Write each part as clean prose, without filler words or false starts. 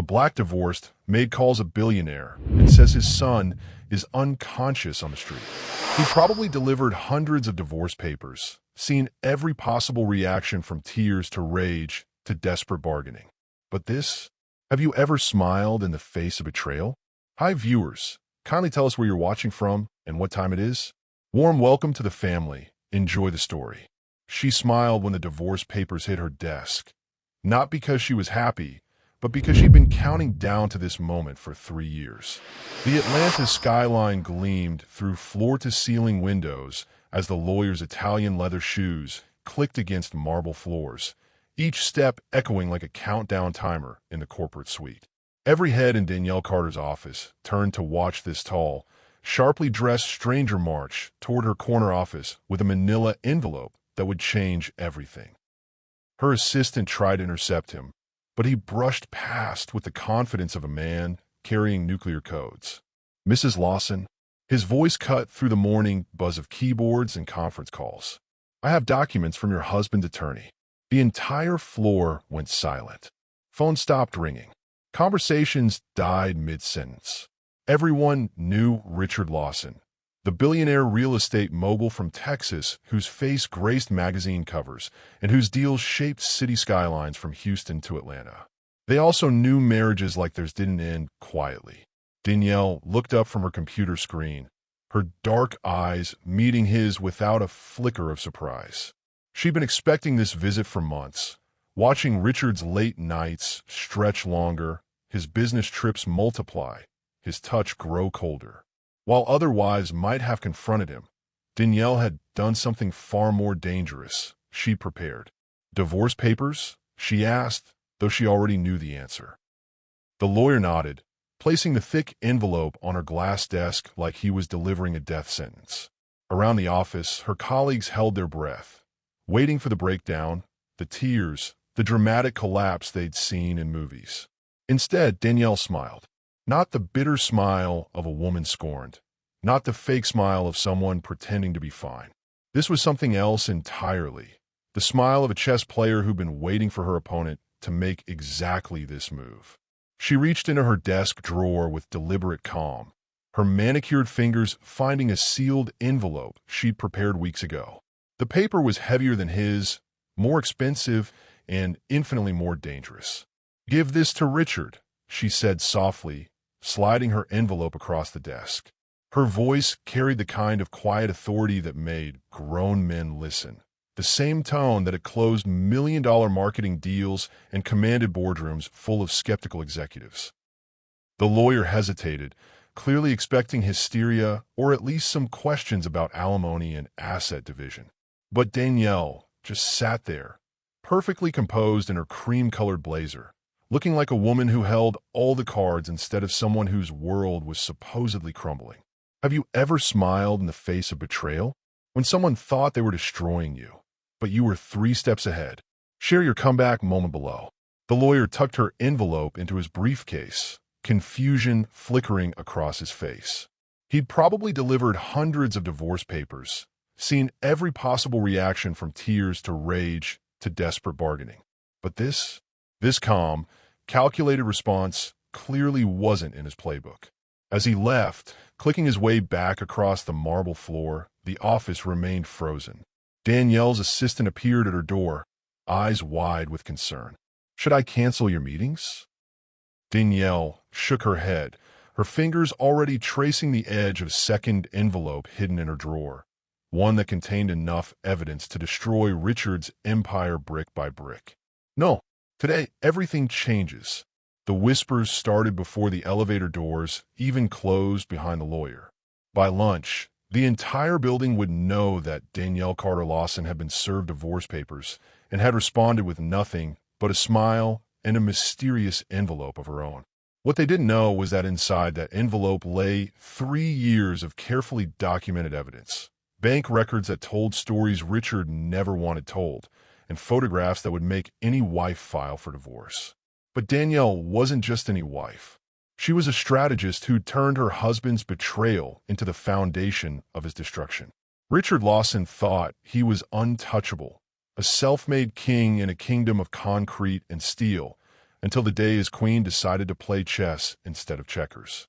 black divorced maid calls a billionaire and says his son is unconscious on the street. He probably delivered hundreds of divorce papers, seen every possible reaction from tears to rage to desperate bargaining. But this? Have you ever smiled in the face of betrayal? Hi viewers, kindly tell us where you're watching from and what time it is. Warm welcome to the family. Enjoy the story. She smiled when the divorce papers hit her desk, not because she was happy, but because she'd been counting down to this moment for 3 years. The Atlanta skyline gleamed through floor-to-ceiling windows as the lawyer's Italian leather shoes clicked against marble floors, each step echoing like a countdown timer in the corporate suite. Every head in Danielle Carter's office turned to watch this tall, sharply dressed stranger march toward her corner office with a manila envelope that would change everything. Her assistant tried to intercept him, but he brushed past with the confidence of a man carrying nuclear codes. Mrs. Lawson, his voice cut through the morning buzz of keyboards and conference calls. I have documents from your husband's attorney. The entire floor went silent. Phone stopped ringing. Conversations died mid-sentence. Everyone knew Richard Lawson, the billionaire real estate mogul from Texas whose face graced magazine covers and whose deals shaped city skylines from Houston to Atlanta. They also knew marriages like theirs didn't end quietly. Danielle looked up from her computer screen, her dark eyes meeting his without a flicker of surprise. She'd been expecting this visit for months, watching Richard's late nights stretch longer, his business trips multiply, his touch grow colder. While other wives might have confronted him, Danielle had done something far more dangerous. She prepared. Divorce papers? She asked, though she already knew the answer. The lawyer nodded, placing the thick envelope on her glass desk like he was delivering a death sentence. Around the office, her colleagues held their breath, waiting for the breakdown, the tears, the dramatic collapse they'd seen in movies. Instead, Danielle smiled. Not the bitter smile of a woman scorned, not the fake smile of someone pretending to be fine. This was something else entirely. The smile of a chess player who'd been waiting for her opponent to make exactly this move. She reached into her desk drawer with deliberate calm, her manicured fingers finding a sealed envelope she'd prepared weeks ago. The paper was heavier than his, more expensive, and infinitely more dangerous. Give this to Richard, she said softly, sliding her envelope across the desk. Her voice carried the kind of quiet authority that made grown men listen, the same tone that had closed million-dollar marketing deals and commanded boardrooms full of skeptical executives. The lawyer hesitated, clearly expecting hysteria or at least some questions about alimony and asset division. But Danielle just sat there, perfectly composed in her cream-colored blazer, looking like a woman who held all the cards instead of someone whose world was supposedly crumbling. Have you ever smiled in the face of betrayal? When someone thought they were destroying you, but you were 3 steps ahead. Share your comeback moment below. The lawyer tucked her envelope into his briefcase, confusion flickering across his face. He'd probably delivered hundreds of divorce papers, seen every possible reaction from tears to rage to desperate bargaining. But this calm, calculated response clearly wasn't in his playbook. As he left, clicking his way back across the marble floor, the office remained frozen. Danielle's assistant appeared at her door, eyes wide with concern. Should I cancel your meetings? Danielle shook her head, her fingers already tracing the edge of a second envelope hidden in her drawer, one that contained enough evidence to destroy Richard's empire brick by brick. No. Today, everything changes. The whispers started before the elevator doors even closed behind the lawyer. By lunch, the entire building would know that Danielle Carter Lawson had been served divorce papers and had responded with nothing but a smile and a mysterious envelope of her own. What they didn't know was that inside that envelope lay 3 years of carefully documented evidence, bank records that told stories Richard never wanted told, and photographs that would make any wife file for divorce. But Danielle wasn't just any wife. She was a strategist who turned her husband's betrayal into the foundation of his destruction. Richard Lawson thought he was untouchable, a self-made king in a kingdom of concrete and steel, until the day his queen decided to play chess instead of checkers.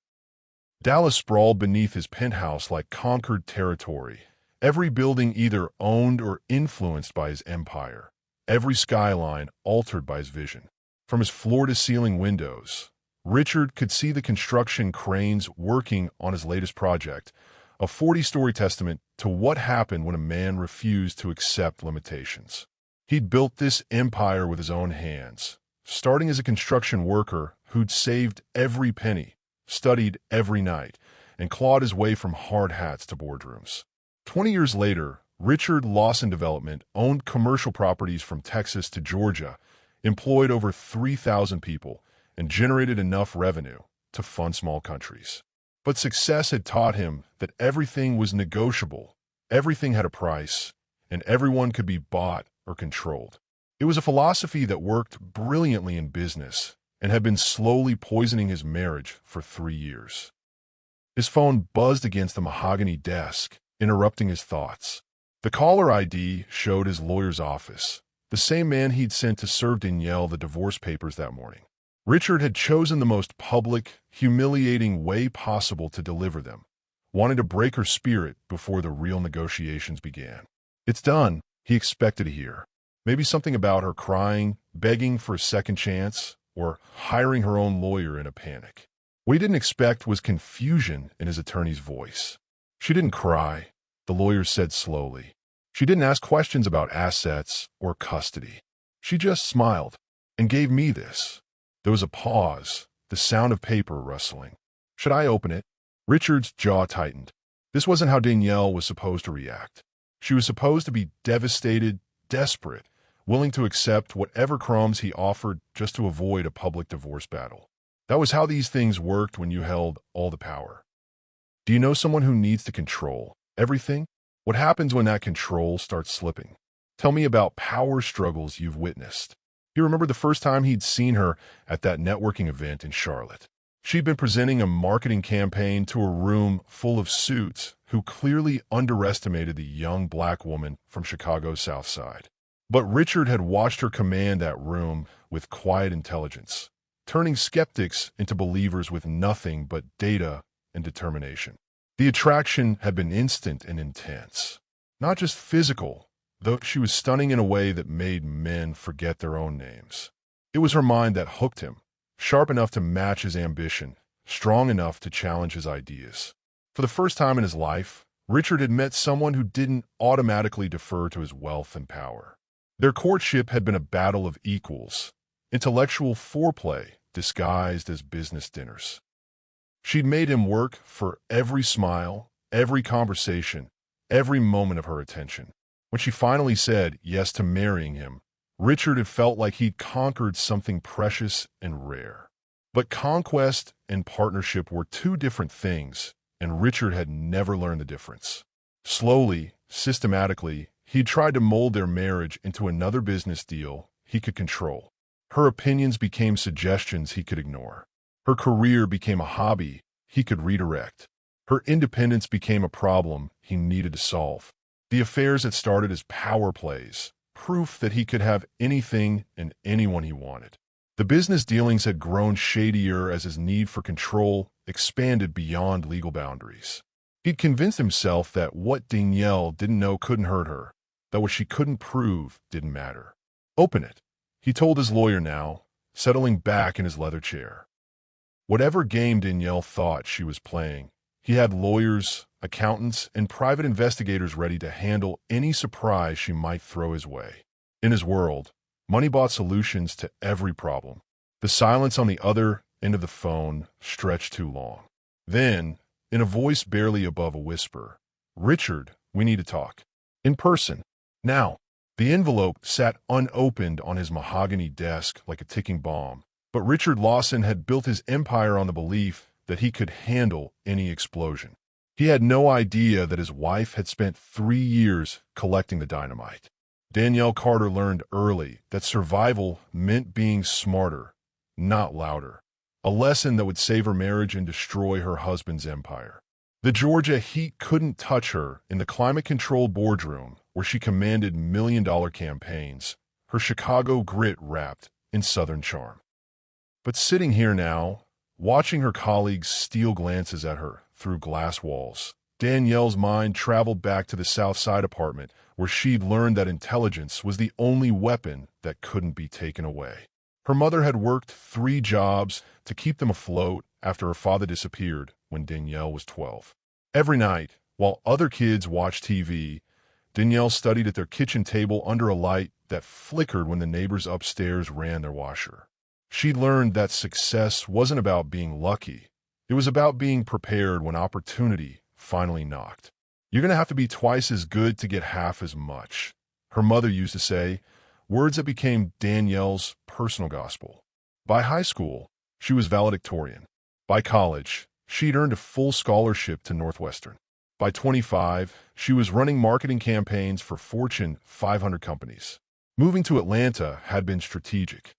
Dallas sprawled beneath his penthouse like conquered territory, every building either owned or influenced by his empire, every skyline altered by his vision. From his floor-to-ceiling windows, Richard could see the construction cranes working on his latest project, a 40-story testament to what happened when a man refused to accept limitations. He'd built this empire with his own hands, starting as a construction worker who'd saved every penny, studied every night, and clawed his way from hard hats to boardrooms. 20 years later, Richard Lawson Development owned commercial properties from Texas to Georgia, employed over 3,000 people, and generated enough revenue to fund small countries. But success had taught him that everything was negotiable, everything had a price, and everyone could be bought or controlled. It was a philosophy that worked brilliantly in business and had been slowly poisoning his marriage for 3 years. His phone buzzed against the mahogany desk, interrupting his thoughts. The caller ID showed his lawyer's office, the same man he'd sent to serve Danielle the divorce papers that morning. Richard had chosen the most public, humiliating way possible to deliver them, wanting to break her spirit before the real negotiations began. "It's done," he expected to hear. Maybe something about her crying, begging for a second chance, or hiring her own lawyer in a panic. What he didn't expect was confusion in his attorney's voice. "She didn't cry," the lawyer said slowly. "She didn't ask questions about assets or custody. She just smiled and gave me this." There was a pause, the sound of paper rustling. "Should I open it?" Richard's jaw tightened. This wasn't how Danielle was supposed to react. She was supposed to be devastated, desperate, willing to accept whatever crumbs he offered just to avoid a public divorce battle. That was how these things worked when you held all the power. Do you know someone who needs to control everything? What happens when that control starts slipping? Tell me about power struggles you've witnessed. He remembered the first time he'd seen her at that networking event in Charlotte. She'd been presenting a marketing campaign to a room full of suits who clearly underestimated the young black woman from Chicago's South Side. But Richard had watched her command that room with quiet intelligence, turning skeptics into believers with nothing but data and determination. The attraction had been instant and intense, not just physical, though she was stunning in a way that made men forget their own names. It was her mind that hooked him, sharp enough to match his ambition, strong enough to challenge his ideas. For the first time in his life, Richard had met someone who didn't automatically defer to his wealth and power. Their courtship had been a battle of equals, intellectual foreplay disguised as business dinners. She'd made him work for every smile, every conversation, every moment of her attention. When she finally said yes to marrying him, Richard had felt like he'd conquered something precious and rare. But conquest and partnership were two different things, and Richard had never learned the difference. Slowly, systematically, he'd tried to mold their marriage into another business deal he could control. Her opinions became suggestions he could ignore. Her career became a hobby he could redirect. Her independence became a problem he needed to solve. The affairs had started as power plays, proof that he could have anything and anyone he wanted. The business dealings had grown shadier as his need for control expanded beyond legal boundaries. He'd convinced himself that what Danielle didn't know couldn't hurt her, that what she couldn't prove didn't matter. "Open it," he told his lawyer now, settling back in his leather chair. Whatever game Danielle thought she was playing, he had lawyers, accountants, and private investigators ready to handle any surprise she might throw his way. In his world, money bought solutions to every problem. The silence on the other end of the phone stretched too long. Then, in a voice barely above a whisper, "Richard, we need to talk. In person. Now." The envelope sat unopened on his mahogany desk like a ticking bomb, but Richard Lawson had built his empire on the belief that he could handle any explosion. He had no idea that his wife had spent 3 years collecting the dynamite. Danielle Carter learned early that survival meant being smarter, not louder, a lesson that would save her marriage and destroy her husband's empire. The Georgia heat couldn't touch her in the climate-controlled boardroom where she commanded million-dollar campaigns, her Chicago grit wrapped in Southern charm. But sitting here now, watching her colleagues steal glances at her through glass walls, Danielle's mind traveled back to the South Side apartment where she'd learned that intelligence was the only weapon that couldn't be taken away. Her mother had worked 3 jobs to keep them afloat after her father disappeared when Danielle was 12. Every night, while other kids watched TV, Danielle studied at their kitchen table under a light that flickered when the neighbors upstairs ran their washer. She learned that success wasn't about being lucky. It was about being prepared when opportunity finally knocked. You're going to have to be twice as good to get half as much, her mother used to say, words that became Danielle's personal gospel. By high school, she was valedictorian. By college, she'd earned a full scholarship to Northwestern. By 25, she was running marketing campaigns for Fortune 500 companies. Moving to Atlanta had been strategic.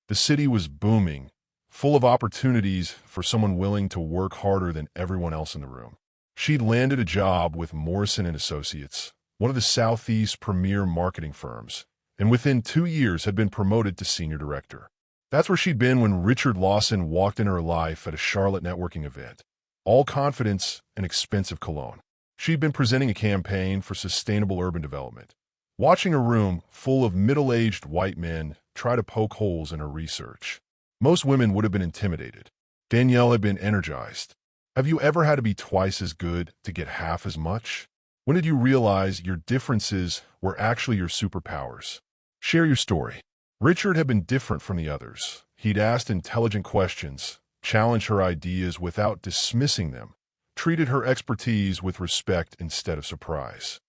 The city was booming, full of opportunities for someone willing to work harder than everyone else in the room. She'd landed a job with Morrison & Associates, one of the Southeast's premier marketing firms, and within 2 years had been promoted to senior director. That's where she'd been when Richard Lawson walked into her life at a Charlotte networking event. All confidence and expensive cologne. She'd been presenting a campaign for sustainable urban development. Watching a room full of middle-aged white men try to poke holes in her research. Most women would have been intimidated. Danielle had been energized. Have you ever had to be twice as good to get half as much? When did you realize your differences were actually your superpowers? Share your story. Richard had been different from the others. He'd asked intelligent questions, challenged her ideas without dismissing them, treated her expertise with respect instead of surprise.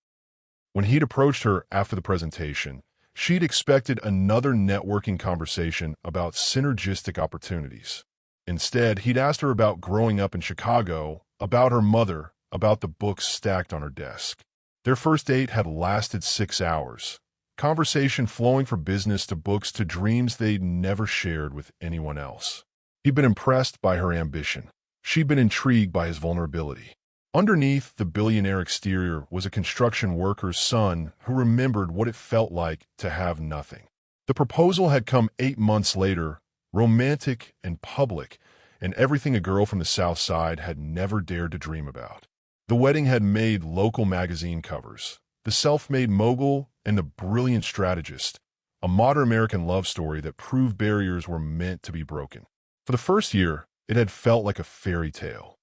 When he'd approached her after the presentation, she'd expected another networking conversation about synergistic opportunities. Instead, he'd asked her about growing up in Chicago, about her mother, about the books stacked on her desk. Their first date had lasted 6 hours, conversation flowing from business to books to dreams they'd never shared with anyone else. He'd been impressed by her ambition. She'd been intrigued by his vulnerability. Underneath the billionaire exterior was a construction worker's son who remembered what it felt like to have nothing. The proposal had come 8 months later, romantic and public, and everything a girl from the South Side had never dared to dream about. The wedding had made local magazine covers. The self-made mogul and the brilliant strategist, a modern American love story that proved barriers were meant to be broken. For the first year, it had felt like a fairy tale.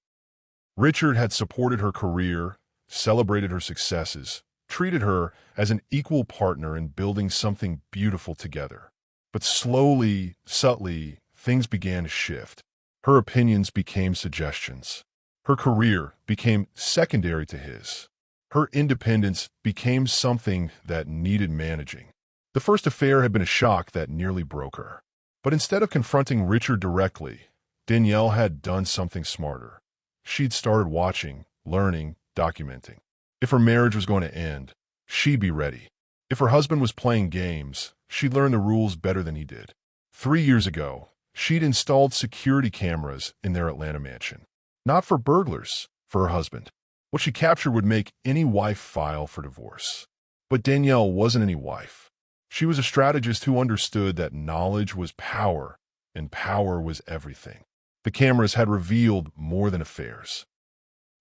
Richard had supported her career, celebrated her successes, treated her as an equal partner in building something beautiful together. But slowly, subtly, things began to shift. Her opinions became suggestions. Her career became secondary to his. Her independence became something that needed managing. The first affair had been a shock that nearly broke her. But instead of confronting Richard directly, Danielle had done something smarter. She'd started watching, learning, documenting. If her marriage was going to end, she'd be ready. If her husband was playing games, she'd learn the rules better than he did. 3 years ago, she'd installed security cameras in their Atlanta mansion. Not for burglars, for her husband. What she captured would make any wife file for divorce. But Danielle wasn't any wife. She was a strategist who understood that knowledge was power, and power was everything. The cameras had revealed more than affairs.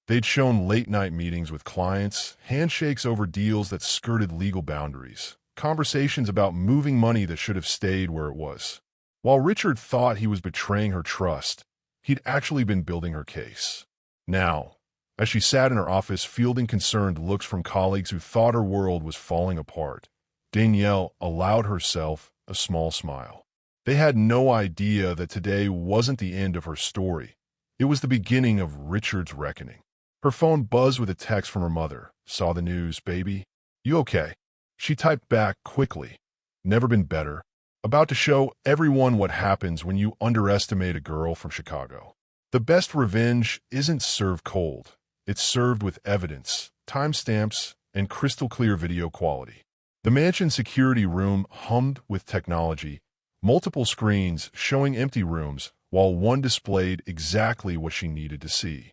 They'd shown late-night meetings with clients, handshakes over deals that skirted legal boundaries, conversations about moving money that should have stayed where it was. While Richard thought he was betraying her trust, he'd actually been building her case. Now, as she sat in her office fielding concerned looks from colleagues who thought her world was falling apart, Danielle allowed herself a small smile. They had no idea that today wasn't the end of her story. It was the beginning of Richard's reckoning. Her phone buzzed with a text from her mother. "Saw the news, baby. You okay?" She typed back quickly. "Never been better. About to show everyone what happens when you underestimate a girl from Chicago. The best revenge isn't served cold. It's served with evidence, timestamps, and crystal clear video quality." The mansion security room hummed with technology, multiple screens showing empty rooms, while one displayed exactly what she needed to see.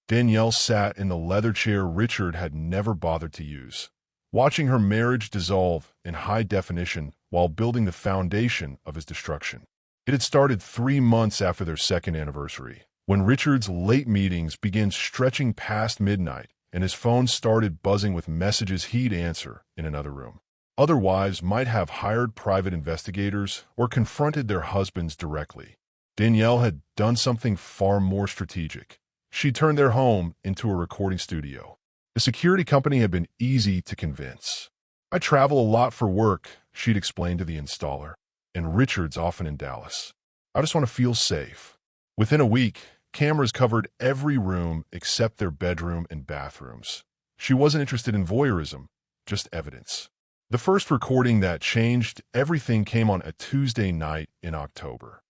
Danielle sat in the leather chair Richard had never bothered to use, watching her marriage dissolve in high definition while building the foundation of his destruction. It had started 3 months after their second anniversary, when Richard's late meetings began stretching past midnight and his phone started buzzing with messages he'd answer in another room. Other wives might have hired private investigators or confronted their husbands directly. Danielle had done something far more strategic. She turned their home into a recording studio. The security company had been easy to convince. "I travel a lot for work," she'd explained to the installer, "and Richard's often in Dallas. I just want to feel safe." Within a week, cameras covered every room except their bedroom and bathrooms. She wasn't interested in voyeurism, just evidence. The first recording that changed everything came on a Tuesday night in October.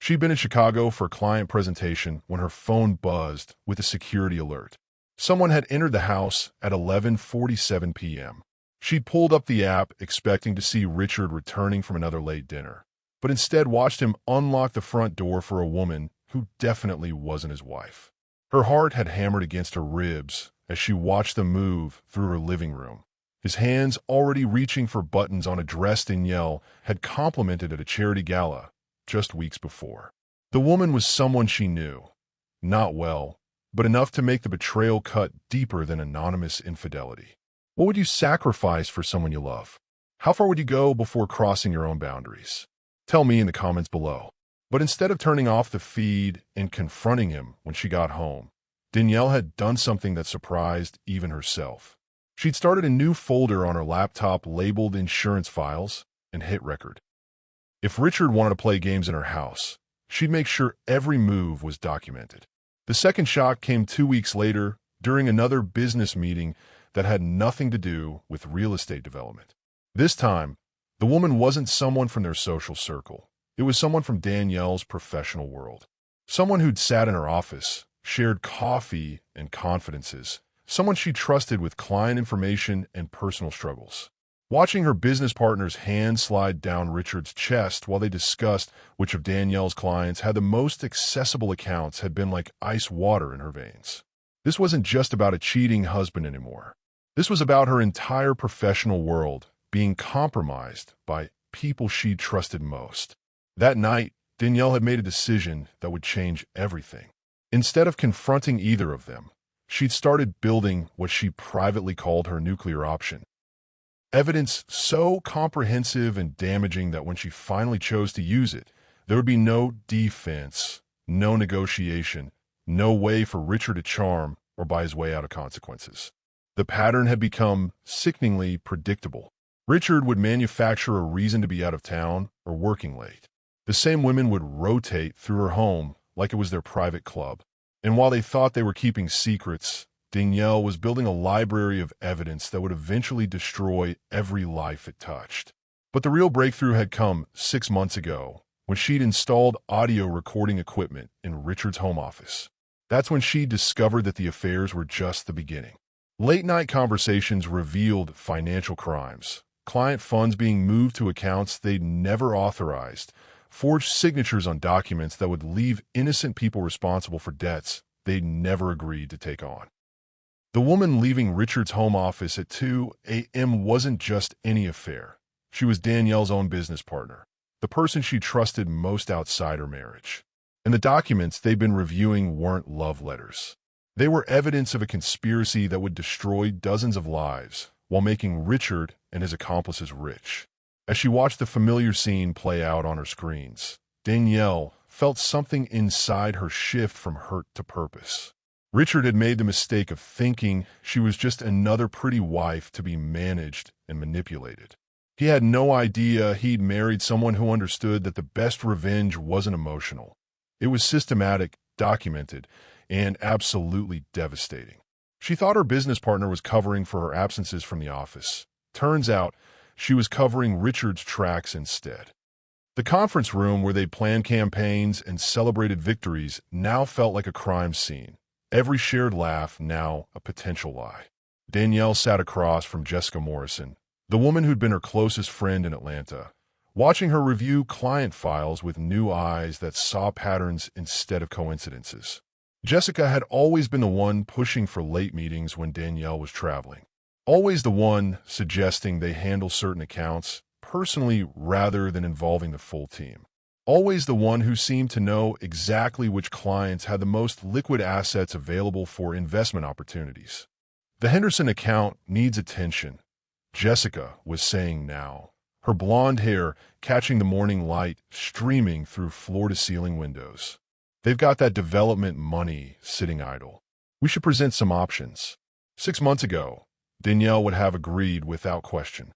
She'd been in Chicago for a client presentation when her phone buzzed with a security alert. Someone had entered the house at 11:47 p.m. She'd pulled up the app expecting to see Richard returning from another late dinner, but instead watched him unlock the front door for a woman who definitely wasn't his wife. Her heart had hammered against her ribs as she watched them move through her living room. His hands, already reaching for buttons on a dress Danielle had complimented at a charity gala just weeks before. The woman was someone she knew. Not well, but enough to make the betrayal cut deeper than anonymous infidelity. What would you sacrifice for someone you love? How far would you go before crossing your own boundaries? Tell me in the comments below. But instead of turning off the feed and confronting him when she got home, Danielle had done something that surprised even herself. She'd started a new folder on her laptop labeled Insurance Files and Hit Record. If Richard wanted to play games in her house, she'd make sure every move was documented. The second shock came 2 weeks later during another business meeting that had nothing to do with real estate development. This time, the woman wasn't someone from their social circle. It was someone from Danielle's professional world. Someone who'd sat in her office, shared coffee and confidences. Someone she trusted with client information and personal struggles. Watching her business partner's hand slide down Richard's chest while they discussed which of Danielle's clients had the most accessible accounts had been like ice water in her veins. This wasn't just about a cheating husband anymore. This was about her entire professional world being compromised by people she trusted most. That night, Danielle had made a decision that would change everything. Instead of confronting either of them, she'd started building what she privately called her nuclear option. Evidence so comprehensive and damaging that when she finally chose to use it, there would be no defense, no negotiation, no way for Richard to charm or buy his way out of consequences. The pattern had become sickeningly predictable. Richard would manufacture a reason to be out of town or working late. The same women would rotate through her home like it was their private club. And while they thought they were keeping secrets, Danielle was building a library of evidence that would eventually destroy every life it touched. But the real breakthrough had come 6 months ago, when she'd installed audio recording equipment in Richard's home office. That's when she discovered that the affairs were just the beginning. Late-night conversations revealed financial crimes, client funds being moved to accounts they'd never authorized, forged signatures on documents that would leave innocent people responsible for debts they'd never agreed to take on. The woman leaving Richard's home office at 2 a.m. wasn't just any affair. She was Danielle's own business partner, the person she trusted most outside her marriage. And the documents they'd been reviewing weren't love letters. They were evidence of a conspiracy that would destroy dozens of lives while making Richard and his accomplices rich. As she watched the familiar scene play out on her screens, Danielle felt something inside her shift from hurt to purpose. Richard had made the mistake of thinking she was just another pretty wife to be managed and manipulated. He had no idea he'd married someone who understood that the best revenge wasn't emotional. It was systematic, documented, and absolutely devastating. She thought her business partner was covering for her absences from the office. Turns out, she was covering Richard's tracks instead. The conference room where they planned campaigns and celebrated victories now felt like a crime scene. Every shared laugh now a potential lie. Danielle sat across from Jessica Morrison, the woman who'd been her closest friend in Atlanta, watching her review client files with new eyes that saw patterns instead of coincidences. Jessica had always been the one pushing for late meetings when Danielle was traveling. Always the one suggesting they handle certain accounts personally rather than involving the full team. Always the one who seemed to know exactly which clients had the most liquid assets available for investment opportunities. The Henderson account needs attention, Jessica was saying now, her blonde hair catching the morning light streaming through floor-to-ceiling windows. They've got that development money sitting idle. We should present some options. 6 months ago, Danielle would have agreed without question.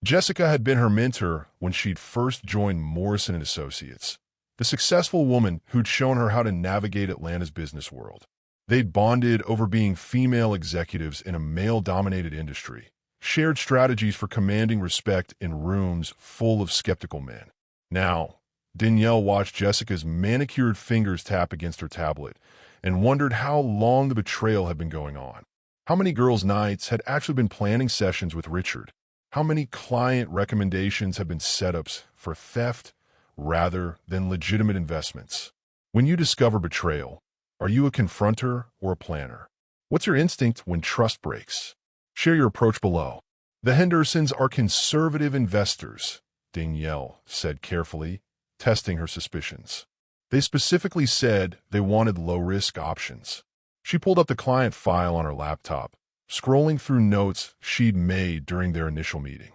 Jessica had been her mentor when she'd first joined Morrison & Associates, the successful woman who'd shown her how to navigate Atlanta's business world. They'd bonded over being female executives in a male-dominated industry, shared strategies for commanding respect in rooms full of skeptical men. Now, Danielle watched Jessica's manicured fingers tap against her tablet and wondered how long the betrayal had been going on. How many girls' nights had actually been planning sessions with Richard? How many client recommendations had been setups for theft rather than legitimate investments? When you discover betrayal, are you a confronter or a planner? What's your instinct when trust breaks? Share your approach below. The Hendersons are conservative investors, Danielle said carefully, testing her suspicions. They specifically said they wanted low-risk options. She pulled up the client file on her laptop, scrolling through notes she'd made during their initial meeting.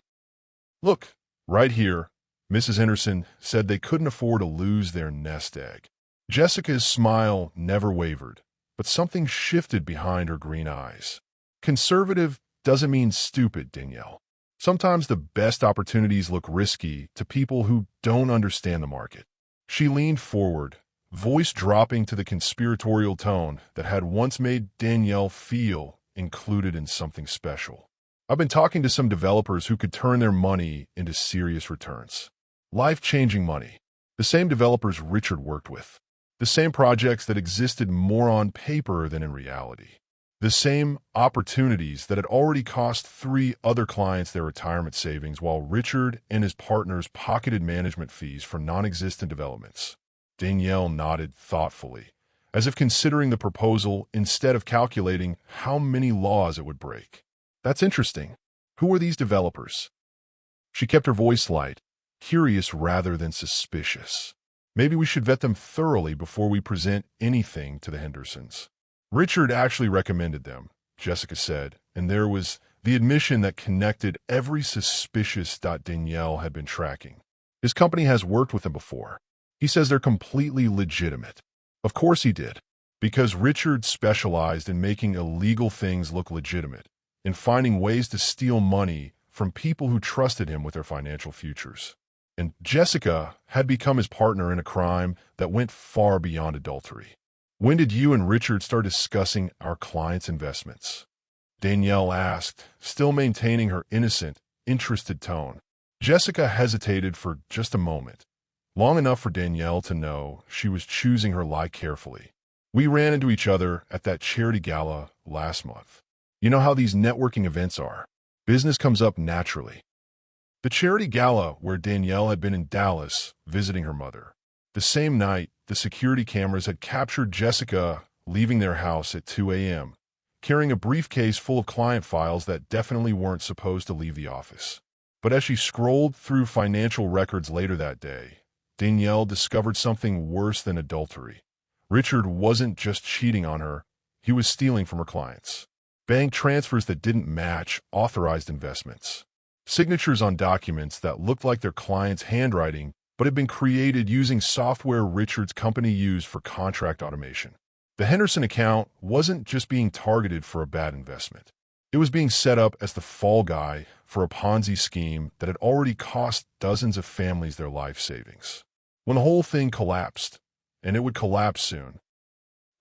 Look, right here, Mrs. Henderson said they couldn't afford to lose their nest egg. Jessica's smile never wavered, but something shifted behind her green eyes. Conservative doesn't mean stupid, Danielle. Sometimes the best opportunities look risky to people who don't understand the market. She leaned forward, voice dropping to the conspiratorial tone that had once made Danielle feel included in something special. I've been talking to some developers who could turn their money into serious returns. Life-changing money. The same developers Richard worked with. The same projects that existed more on paper than in reality. The same opportunities that had already cost 3 other clients their retirement savings while Richard and his partners pocketed management fees for non-existent developments. Danielle nodded thoughtfully, as if considering the proposal instead of calculating how many laws it would break. That's interesting. Who are these developers? She kept her voice light, curious rather than suspicious. Maybe we should vet them thoroughly before we present anything to the Hendersons. Richard actually recommended them, Jessica said, and there was the admission that connected every suspicious dot Danielle had been tracking. His company has worked with them before. He says they're completely legitimate. Of course he did, because Richard specialized in making illegal things look legitimate, in finding ways to steal money from people who trusted him with their financial futures. And Jessica had become his partner in a crime that went far beyond adultery. When did you and Richard start discussing our clients' investments? Danielle asked, still maintaining her innocent, interested tone. Jessica hesitated for just a moment, long enough for Danielle to know she was choosing her lie carefully. We ran into each other at that charity gala last month. You know how these networking events are. Business comes up naturally. The charity gala where Danielle had been in Dallas visiting her mother. The same night, the security cameras had captured Jessica leaving their house at 2 a.m., carrying a briefcase full of client files that definitely weren't supposed to leave the office. But as she scrolled through financial records later that day, Danielle discovered something worse than adultery. Richard wasn't just cheating on her, he was stealing from her clients. Bank transfers that didn't match authorized investments. Signatures on documents that looked like their client's handwriting but had been created using software Richard's company used for contract automation. The Henderson account wasn't just being targeted for a bad investment. It was being set up as the fall guy for a Ponzi scheme that had already cost dozens of families their life savings. When the whole thing collapsed, and it would collapse soon,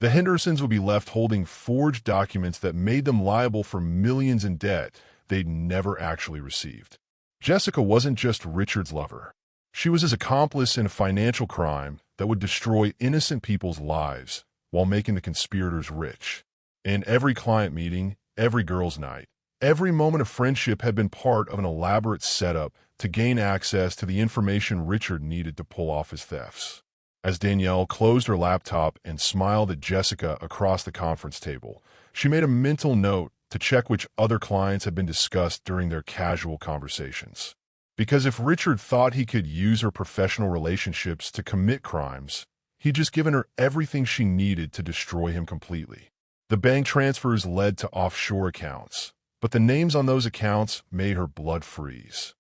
the Hendersons would be left holding forged documents that made them liable for millions in debt they'd never actually received. Jessica wasn't just Richard's lover. She was his accomplice in a financial crime that would destroy innocent people's lives while making the conspirators rich. In every client meeting, every girls' night, every moment of friendship had been part of an elaborate setup to gain access to the information Richard needed to pull off his thefts. As Danielle closed her laptop and smiled at Jessica across the conference table, she made a mental note to check which other clients had been discussed during their casual conversations. Because if Richard thought he could use her professional relationships to commit crimes, he'd just given her everything she needed to destroy him completely. The bank transfers led to offshore accounts, but the names on those accounts made her blood freeze.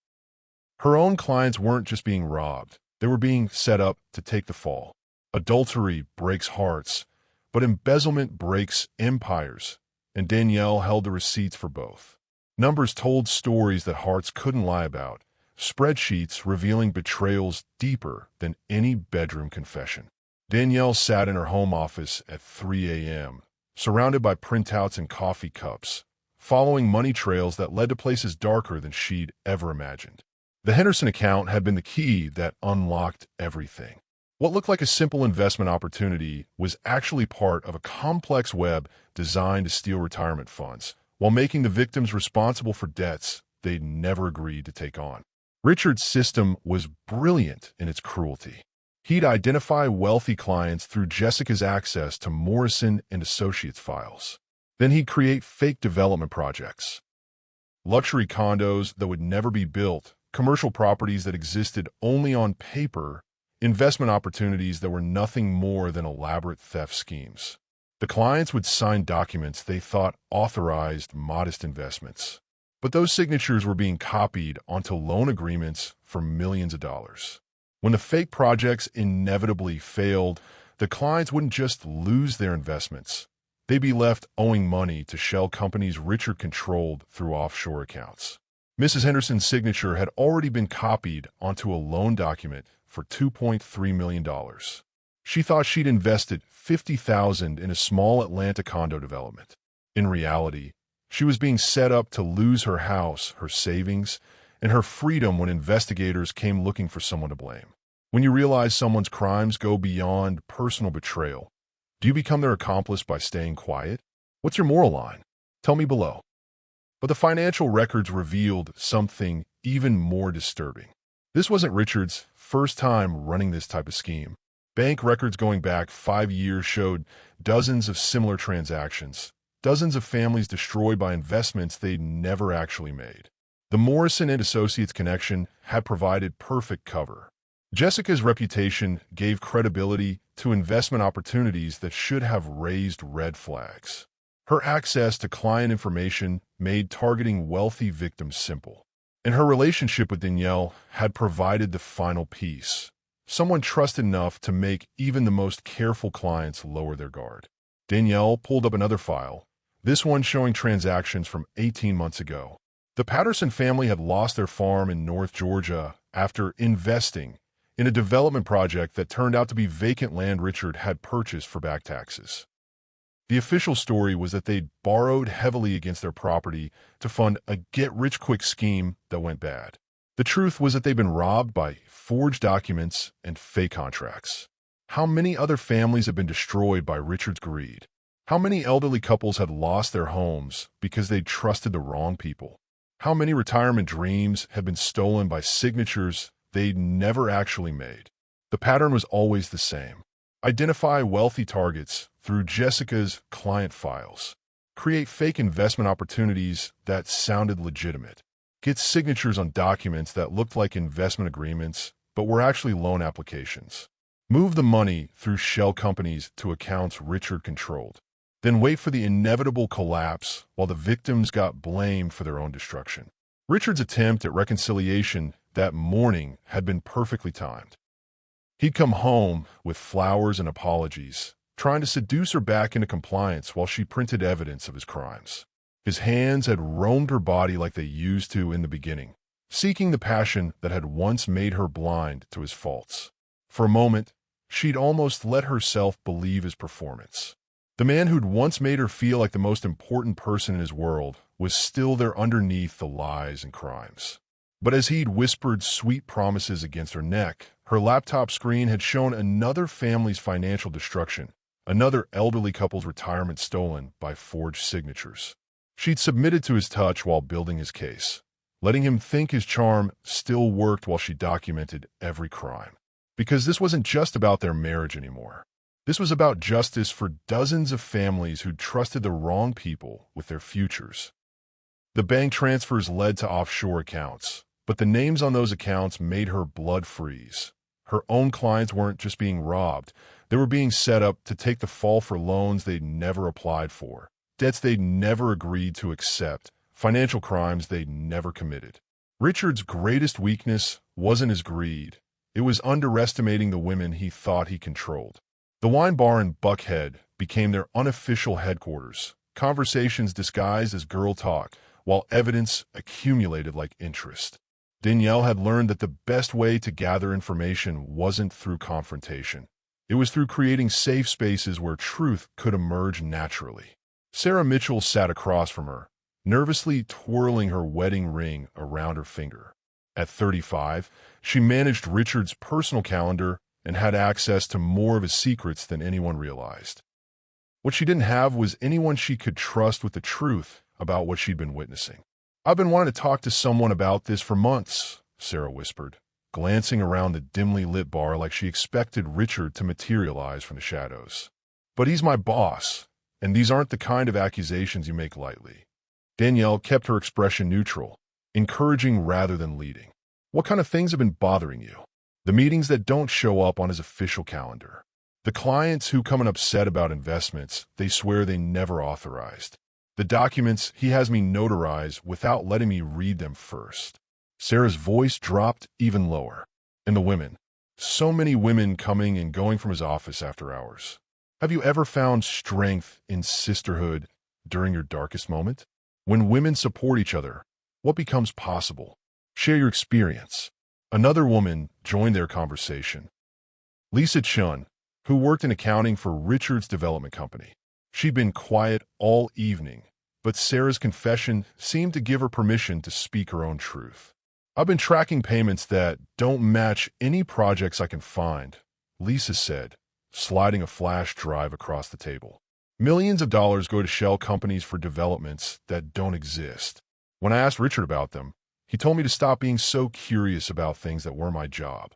Her own clients weren't just being robbed, they were being set up to take the fall. Adultery breaks hearts, but embezzlement breaks empires, and Danielle held the receipts for both. Numbers told stories that hearts couldn't lie about, spreadsheets revealing betrayals deeper than any bedroom confession. Danielle sat in her home office at 3 a.m., surrounded by printouts and coffee cups, following money trails that led to places darker than she'd ever imagined. The Henderson account had been the key that unlocked everything. What looked like a simple investment opportunity was actually part of a complex web designed to steal retirement funds, while making the victims responsible for debts they'd never agreed to take on. Richard's system was brilliant in its cruelty. He'd identify wealthy clients through Jessica's access to Morrison and Associates files. Then he'd create fake development projects. Luxury condos that would never be built, commercial properties that existed only on paper, investment opportunities that were nothing more than elaborate theft schemes. The clients would sign documents they thought authorized modest investments, but those signatures were being copied onto loan agreements for millions of dollars. When the fake projects inevitably failed, the clients wouldn't just lose their investments. They'd be left owing money to shell companies Richard controlled through offshore accounts. Mrs. Henderson's signature had already been copied onto a loan document for $2.3 million. She thought she'd invested $50,000 in a small Atlanta condo development. In reality, she was being set up to lose her house, her savings, and her freedom when investigators came looking for someone to blame. When you realize someone's crimes go beyond personal betrayal, do you become their accomplice by staying quiet? What's your moral line? Tell me below. But the financial records revealed something even more disturbing. This wasn't Richard's first time running this type of scheme. Bank records going back 5 years showed dozens of similar transactions, dozens of families destroyed by investments they'd never actually made. The Morrison and Associates connection had provided perfect cover. Jessica's reputation gave credibility to investment opportunities that should have raised red flags. Her access to client information made targeting wealthy victims simple. And her relationship with Danielle had provided the final piece. Someone trusted enough to make even the most careful clients lower their guard. Danielle pulled up another file, this one showing transactions from 18 months ago. The Patterson family had lost their farm in North Georgia after investing in a development project that turned out to be vacant land Richard had purchased for back taxes. The official story was that they'd borrowed heavily against their property to fund a get-rich-quick scheme that went bad. The truth was that they'd been robbed by forged documents and fake contracts. How many other families had been destroyed by Richard's greed? How many elderly couples had lost their homes because they'd trusted the wrong people? How many retirement dreams had been stolen by signatures they'd never actually made? The pattern was always the same. Identify wealthy targets through Jessica's client files. Create fake investment opportunities that sounded legitimate. Get signatures on documents that looked like investment agreements but were actually loan applications. Move the money through shell companies to accounts Richard controlled. Then wait for the inevitable collapse while the victims got blamed for their own destruction. Richard's attempt at reconciliation that morning had been perfectly timed. He'd come home with flowers and apologies, trying to seduce her back into compliance while she printed evidence of his crimes. His hands had roamed her body like they used to in the beginning, seeking the passion that had once made her blind to his faults. For a moment, she'd almost let herself believe his performance. The man who'd once made her feel like the most important person in his world was still there underneath the lies and crimes. But as he'd whispered sweet promises against her neck, her laptop screen had shown another family's financial destruction, another elderly couple's retirement stolen by forged signatures. She'd submitted to his touch while building his case, letting him think his charm still worked while she documented every crime. Because this wasn't just about their marriage anymore. This was about justice for dozens of families who'd trusted the wrong people with their futures. The bank transfers led to offshore accounts, But the names on those accounts made her blood freeze. Her own clients weren't just being robbed. They were being set up to take the fall for loans they'd never applied for, debts they'd never agreed to accept, financial crimes they'd never committed. Richard's greatest weakness wasn't his greed. It was underestimating the women he thought he controlled. The wine bar in Buckhead became their unofficial headquarters, conversations disguised as girl talk, while evidence accumulated like interest. Danielle had learned that the best way to gather information wasn't through confrontation. It was through creating safe spaces where truth could emerge naturally. Sarah Mitchell sat across from her, nervously twirling her wedding ring around her finger. At 35, she managed Richard's personal calendar and had access to more of his secrets than anyone realized. What she didn't have was anyone she could trust with the truth about what she'd been witnessing. "I've been wanting to talk to someone about this for months," Sarah whispered, glancing around the dimly lit bar like she expected Richard to materialize from the shadows. "But he's my boss, and these aren't the kind of accusations you make lightly." Danielle kept her expression neutral, encouraging rather than leading. "What kind of things have been bothering you?" "The meetings that don't show up on his official calendar. The clients who come in upset about investments they swear they never authorized. The documents he has me notarize without letting me read them first." Sarah's voice dropped even lower. "And the women. So many women coming and going from his office after hours. Have you ever found strength in sisterhood during your darkest moment? When women support each other, what becomes possible? Share your experience." Another woman joined their conversation. Lisa Chun, who worked in accounting for Richard's development company. She'd been quiet all evening, but Sarah's confession seemed to give her permission to speak her own truth. "I've been tracking payments that don't match any projects I can find," Lisa said, sliding a flash drive across the table. "Millions of dollars go to shell companies for developments that don't exist. When I asked Richard about them, he told me to stop being so curious about things that were my job."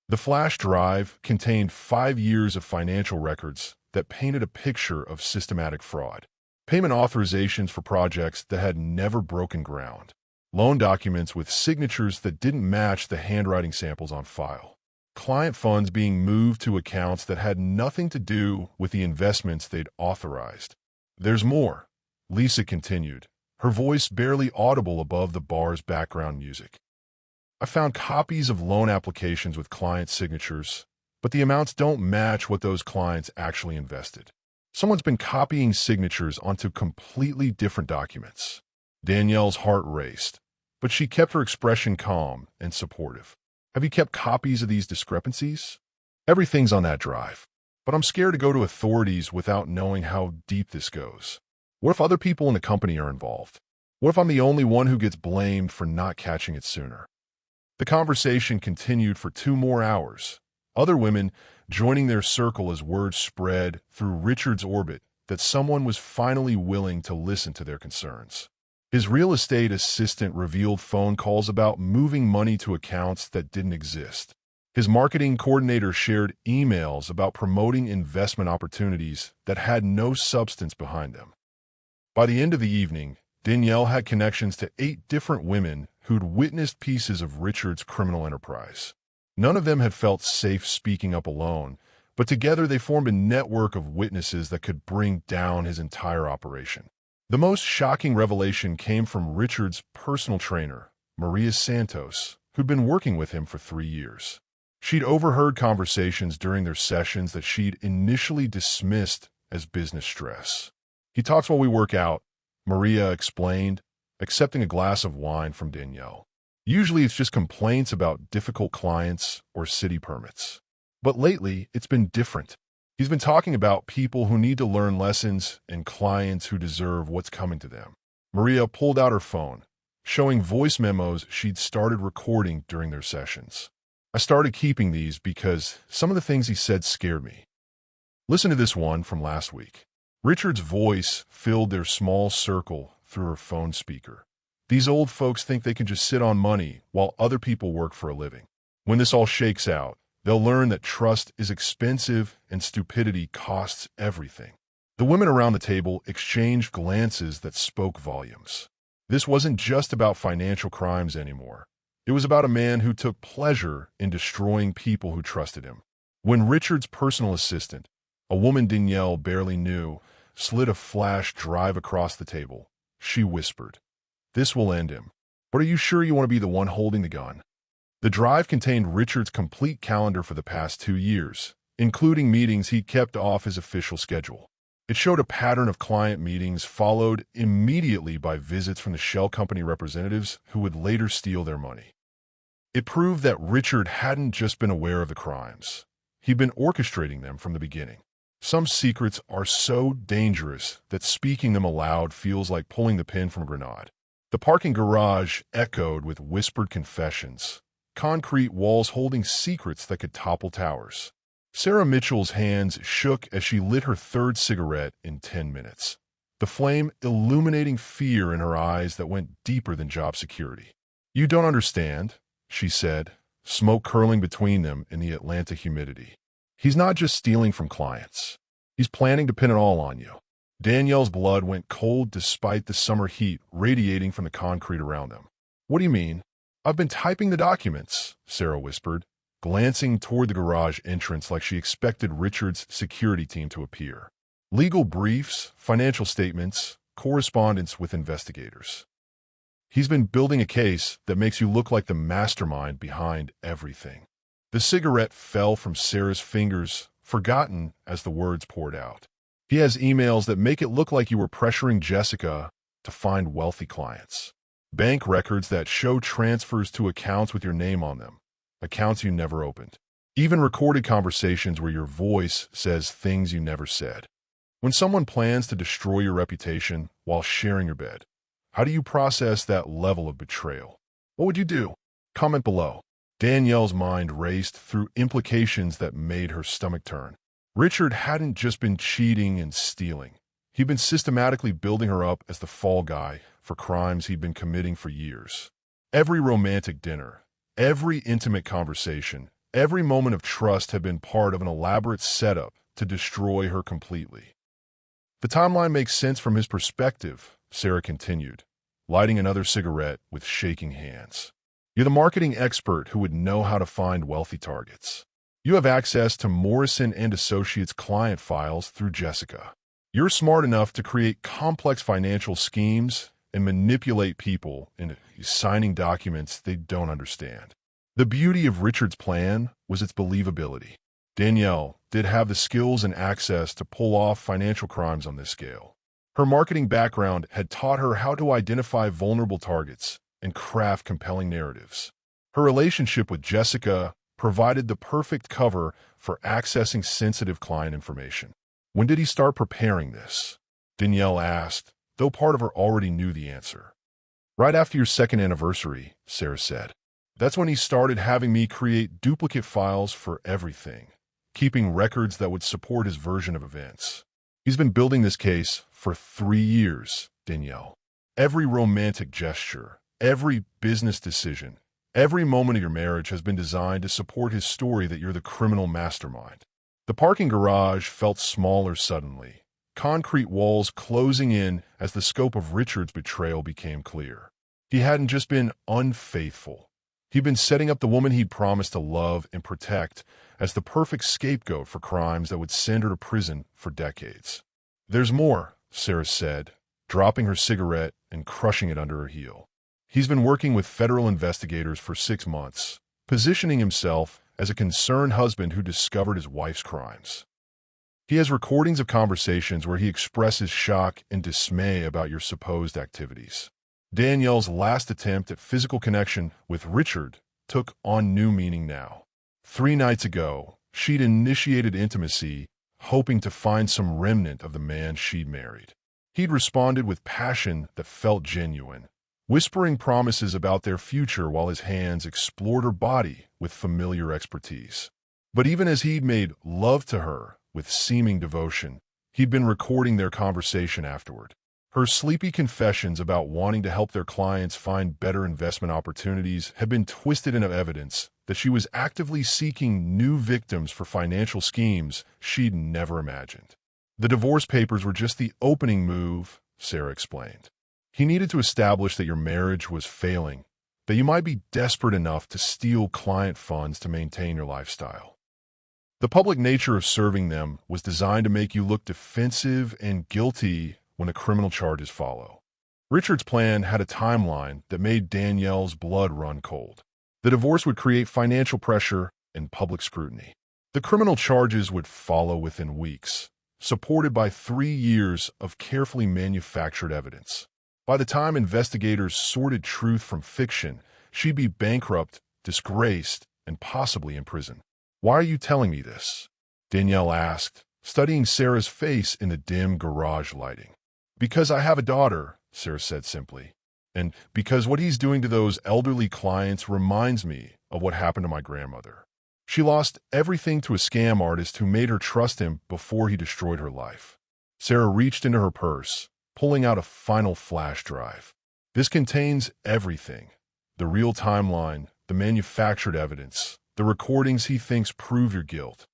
The flash drive contained 5 years of financial records that painted a picture of systematic fraud. Payment authorizations for projects that had never broken ground. Loan documents with signatures that didn't match the handwriting samples on file. Client funds being moved to accounts that had nothing to do with the investments they'd authorized. "There's more," Lisa continued, her voice barely audible above the bar's background music. "I found copies of loan applications with client signatures, but the amounts don't match what those clients actually invested. Someone's been copying signatures onto completely different documents." Danielle's heart raced, but she kept her expression calm and supportive. "Have you kept copies of these discrepancies?" "Everything's on that drive, but I'm scared to go to authorities without knowing how deep this goes. What if other people in the company are involved? What if I'm the only one who gets blamed for not catching it sooner?" The conversation continued for 2 more hours, other women joining their circle as word spread through Richard's orbit that someone was finally willing to listen to their concerns. His real estate assistant revealed phone calls about moving money to accounts that didn't exist. His marketing coordinator shared emails about promoting investment opportunities that had no substance behind them. By the end of the evening, Danielle had connections to 8 different women who'd witnessed pieces of Richard's criminal enterprise. None of them had felt safe speaking up alone, but together they formed a network of witnesses that could bring down his entire operation. The most shocking revelation came from Richard's personal trainer, Maria Santos, who'd been working with him for 3 years. She'd overheard conversations during their sessions that she'd initially dismissed as business stress. "He talks while we work out," Maria explained, accepting a glass of wine from Danielle. "Usually it's just complaints about difficult clients or city permits. But lately, it's been different. He's been talking about people who need to learn lessons and clients who deserve what's coming to them." Maria pulled out her phone, showing voice memos she'd started recording during their sessions. "I started keeping these because some of the things he said scared me. Listen to this one from last week." Richard's voice filled their small circle through her phone speaker. "These old folks think they can just sit on money while other people work for a living. When this all shakes out, they'll learn that trust is expensive and stupidity costs everything." The women around the table exchanged glances that spoke volumes. This wasn't just about financial crimes anymore. It was about a man who took pleasure in destroying people who trusted him. When Richard's personal assistant, a woman Danielle barely knew, slid a flash drive across the table, she whispered, "This will end him. But are you sure you want to be the one holding the gun?" The drive contained Richard's complete calendar for the past 2 years, including meetings he kept off his official schedule. It showed a pattern of client meetings followed immediately by visits from the shell company representatives who would later steal their money. It proved that Richard hadn't just been aware of the crimes. He'd been orchestrating them from the beginning. Some secrets are so dangerous that speaking them aloud feels like pulling the pin from a grenade. The parking garage echoed with whispered confessions, concrete walls holding secrets that could topple towers. Sarah Mitchell's hands shook as she lit her third cigarette in 10 minutes, the flame illuminating fear in her eyes that went deeper than job security. "You don't understand," she said, smoke curling between them in the Atlanta humidity. "He's not just stealing from clients. He's planning to pin it all on you." Danielle's blood went cold despite the summer heat radiating from the concrete around them. "What do you mean?" "I've been typing the documents," Sarah whispered, glancing toward the garage entrance like she expected Richard's security team to appear. "Legal briefs, financial statements, correspondence with investigators. He's been building a case that makes you look like the mastermind behind everything." The cigarette fell from Sarah's fingers, forgotten as the words poured out. "He has emails that make it look like you were pressuring Jessica to find wealthy clients. Bank records that show transfers to accounts with your name on them, accounts you never opened. Even recorded conversations where your voice says things you never said. When someone plans to destroy your reputation while sharing your bed, how do you process that level of betrayal? What would you do? Comment below." Danielle's mind raced through implications that made her stomach turn. Richard hadn't just been cheating and stealing. He'd been systematically building her up as the fall guy for crimes he'd been committing for years. Every romantic dinner, every intimate conversation, every moment of trust had been part of an elaborate setup to destroy her completely. "The timeline makes sense from his perspective," Sarah continued, lighting another cigarette with shaking hands. "You're the marketing expert who would know how to find wealthy targets. You have access to Morrison and Associates client files through Jessica. You're smart enough to create complex financial schemes and manipulate people into signing documents they don't understand." The beauty of Richard's plan was its believability. Danielle did have the skills and access to pull off financial crimes on this scale. Her marketing background had taught her how to identify vulnerable targets and craft compelling narratives. Her relationship with Jessica provided the perfect cover for accessing sensitive client information. "When did he start preparing this?" Danielle asked, though part of her already knew the answer. "Right after your second anniversary," Sarah said. "That's when he started having me create duplicate files for everything, keeping records that would support his version of events. He's been building this case for 3 years, Danielle. Every romantic gesture, every business decision, every moment of your marriage has been designed to support his story that you're the criminal mastermind." The parking garage felt smaller suddenly, concrete walls closing in as the scope of Richard's betrayal became clear. He hadn't just been unfaithful. He'd been setting up the woman he'd promised to love and protect as the perfect scapegoat for crimes that would send her to prison for decades. "There's more," Sarah said, dropping her cigarette and crushing it under her heel. "He's been working with federal investigators for 6 months, positioning himself as a concerned husband who discovered his wife's crimes. He has recordings of conversations where he expresses shock and dismay about your supposed activities." Danielle's last attempt at physical connection with Richard took on new meaning now. 3 nights ago, she'd initiated intimacy, hoping to find some remnant of the man she'd married. He'd responded with passion that felt genuine, whispering promises about their future while his hands explored her body with familiar expertise. But even as he'd made love to her with seeming devotion, he'd been recording their conversation afterward. Her sleepy confessions about wanting to help their clients find better investment opportunities had been twisted into evidence that she was actively seeking new victims for financial schemes she'd never imagined. "The divorce papers were just the opening move," Sarah explained. "He needed to establish that your marriage was failing that you might be desperate enough to steal client funds to maintain your lifestyle. The public nature of serving them was designed to make you look defensive and guilty when the criminal charges follow. Richard's plan had a timeline that made Danielle's blood run cold. The divorce would create financial pressure and public scrutiny. The criminal charges would follow within weeks, supported by 3 years of carefully manufactured evidence. By the time investigators sorted truth from fiction, she'd be bankrupt, disgraced, and possibly in prison. "Why are you telling me this?" Danielle asked, studying Sarah's face in the dim garage lighting. "Because I have a daughter," Sarah said simply. "And because what he's doing to those elderly clients reminds me of what happened to my grandmother. She lost everything to a scam artist who made her trust him before he destroyed her life." Sarah reached into her purse, pulling out a final flash drive. "This contains everything: the real timeline, the manufactured evidence, the recordings he thinks prove your guilt.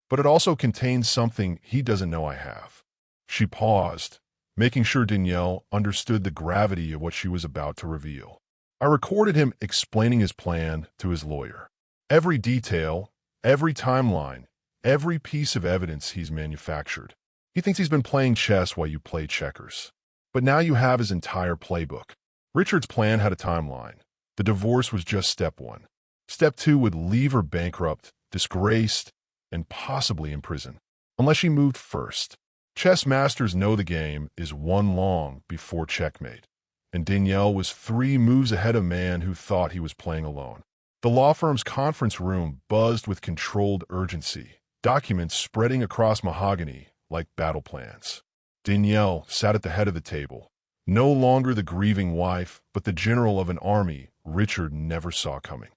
But it also contains something he doesn't know I have." She paused, making sure Danielle understood the gravity of what she was about to reveal. "I recorded him explaining his plan to his lawyer. Every detail, every timeline, every piece of evidence he's manufactured. He thinks he's been playing chess while you play checkers. But now you have his entire playbook." Richard's plan had a timeline. The divorce was just step 1. Step 2 would leave her bankrupt, disgraced, and possibly in prison, unless she moved first. Chess masters know the game is one long before checkmate, and Danielle was 3 moves ahead of a man who thought he was playing alone. The law firm's conference room buzzed with controlled urgency, documents spreading across mahogany like battle plans. Danielle sat at the head of the table, no longer the grieving wife, but the general of an army Richard never saw coming.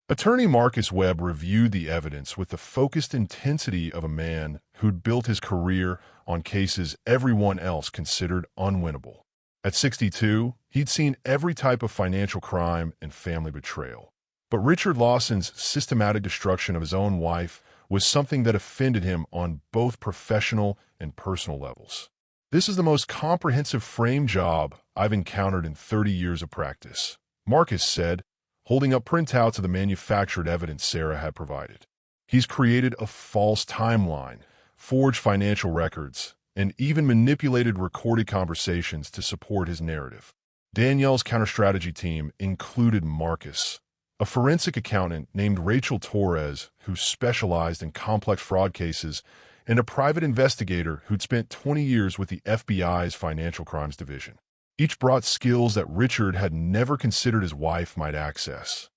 Attorney Marcus Webb reviewed the evidence with the focused intensity of a man who'd built his career on cases everyone else considered unwinnable. At 62, he'd seen every type of financial crime and family betrayal. But Richard Lawson's systematic destruction of his own wife was something that offended him on both professional and personal levels. "This is the most comprehensive frame job I've encountered in 30 years of practice," Marcus said, holding up printouts of the manufactured evidence Sarah had provided. "He's created a false timeline, forged financial records, and even manipulated recorded conversations to support his narrative." Danielle's counter-strategy team included Marcus, a forensic accountant named Rachel Torres who specialized in complex fraud cases, and a private investigator who'd spent 20 years with the FBI's Financial Crimes Division. Each brought skills that Richard had never considered his wife might access.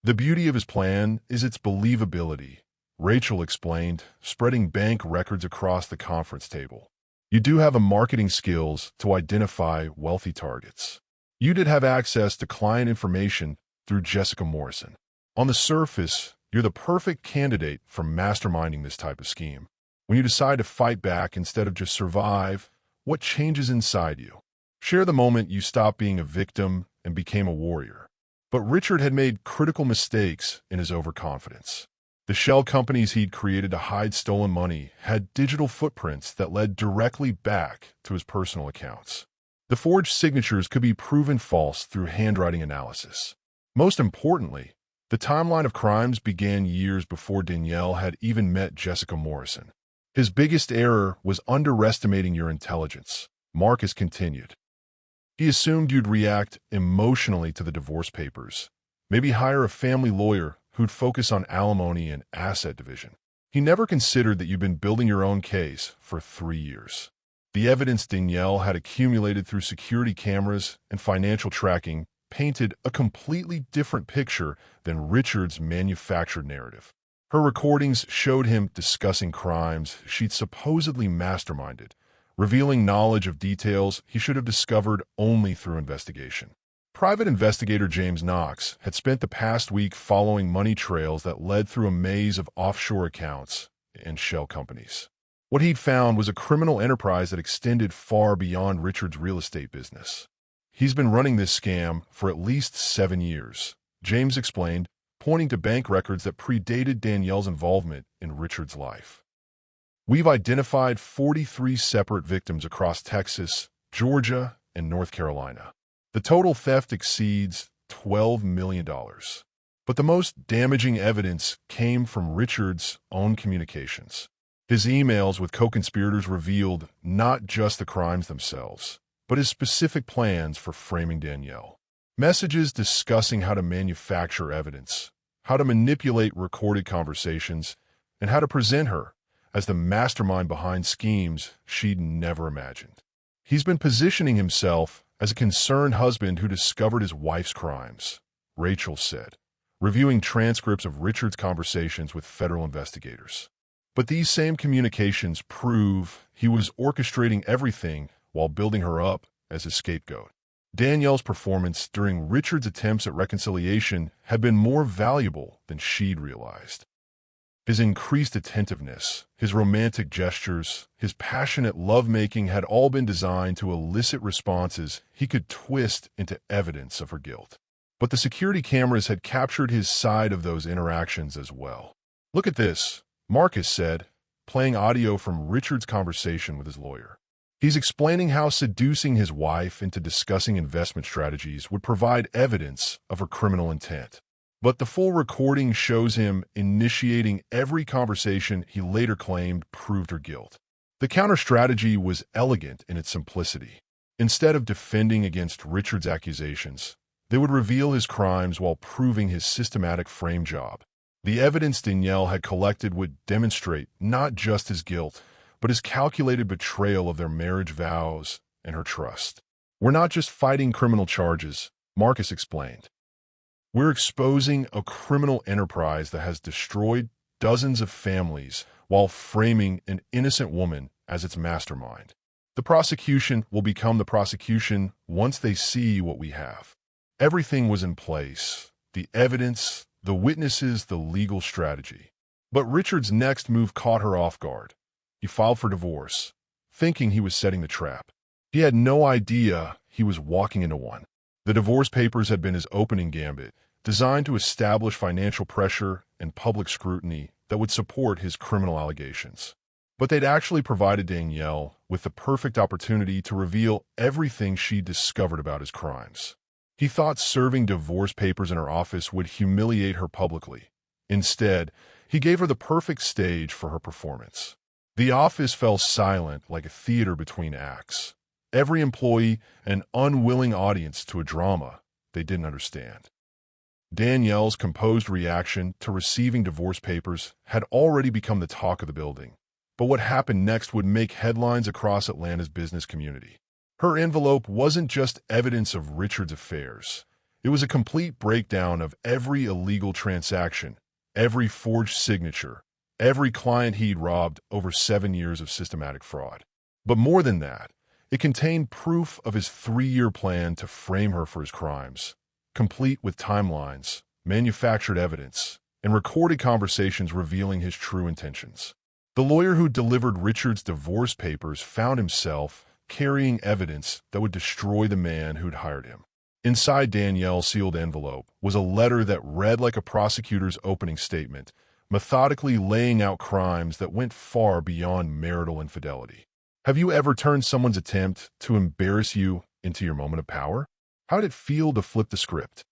"The beauty of his plan is its believability," Rachel explained, spreading bank records across the conference table. "You do have a marketing skills to identify wealthy targets. You did have access to client information through Jessica Morrison. On the surface, you're the perfect candidate for masterminding this type of scheme. When you decide to fight back instead of just survive, what changes inside you? Share the moment you stopped being a victim and became a warrior." But Richard had made critical mistakes in his overconfidence. The shell companies he'd created to hide stolen money had digital footprints that led directly back to his personal accounts. The forged signatures could be proven false through handwriting analysis. Most importantly, the timeline of crimes began years before Danielle had even met Jessica Morrison. "His biggest error was underestimating your intelligence," Marcus continued. "He assumed you'd react emotionally to the divorce papers, maybe hire a family lawyer who'd focus on alimony and asset division. He never considered that you'd been building your own case for 3 years. The evidence Danielle had accumulated through security cameras and financial tracking painted a completely different picture than Richard's manufactured narrative. Her recordings showed him discussing crimes she'd supposedly masterminded, revealing knowledge of details he should have discovered only through investigation. Private investigator James Knox had spent the past week following money trails that led through a maze of offshore accounts and shell companies. What he'd found was a criminal enterprise that extended far beyond Richard's real estate business. "He's been running this scam for at least 7 years," James explained, pointing to bank records that predated Danielle's involvement in Richard's life. "We've identified 43 separate victims across Texas, Georgia, and North Carolina. The total theft exceeds $12 million. But the most damaging evidence came from Richard's own communications. His emails with co-conspirators revealed not just the crimes themselves, but his specific plans for framing Danielle. Messages discussing how to manufacture evidence, how to manipulate recorded conversations, and how to present her as the mastermind behind schemes she'd never imagined. He's been positioning himself as a concerned husband who discovered his wife's crimes, Rachel said, reviewing transcripts of Richard's conversations with federal investigators. But these same communications prove he was orchestrating everything while building her up as a scapegoat. Danielle's performance during Richard's attempts at reconciliation had been more valuable than she'd realized. His increased attentiveness, his romantic gestures, his passionate lovemaking had all been designed to elicit responses he could twist into evidence of her guilt. But the security cameras had captured his side of those interactions as well. "Look at this," Marcus said, playing audio from Richard's conversation with his lawyer. He's explaining how seducing his wife into discussing investment strategies would provide evidence of her criminal intent. But the full recording shows him initiating every conversation he later claimed proved her guilt. The counter-strategy was elegant in its simplicity. Instead of defending against Richard's accusations, they would reveal his crimes while proving his systematic frame job. The evidence Danielle had collected would demonstrate not just his guilt, but his calculated betrayal of their marriage vows and her trust. "We're not just fighting criminal charges," Marcus explained. "We're exposing a criminal enterprise that has destroyed dozens of families while framing an innocent woman as its mastermind. The prosecution will become the prosecution once they see what we have." Everything was in place: the evidence, the witnesses, the legal strategy. But Richard's next move caught her off guard. He filed for divorce, thinking he was setting the trap. He had no idea he was walking into one. The divorce papers had been his opening gambit, designed to establish financial pressure and public scrutiny that would support his criminal allegations. But they'd actually provided Danielle with the perfect opportunity to reveal everything she discovered about his crimes. He thought serving divorce papers in her office would humiliate her publicly. Instead, he gave her the perfect stage for her performance. The office fell silent like a theater between acts. Every employee an unwilling audience to a drama they didn't understand. Danielle's composed reaction to receiving divorce papers had already become the talk of the building. But what happened next would make headlines across Atlanta's business community. Her envelope wasn't just evidence of Richard's affairs. It was a complete breakdown of every illegal transaction, every forged signature, every client he'd robbed over 7 years of systematic fraud. But more than that, it contained proof of his 3-year plan to frame her for his crimes, complete with timelines, manufactured evidence, and recorded conversations revealing his true intentions. The lawyer who delivered Richard's divorce papers found himself carrying evidence that would destroy the man who'd hired him. Inside Danielle's sealed envelope was a letter that read like a prosecutor's opening statement, methodically laying out crimes that went far beyond marital infidelity. Have you ever turned someone's attempt to embarrass you into your moment of power? How did it feel to flip the script?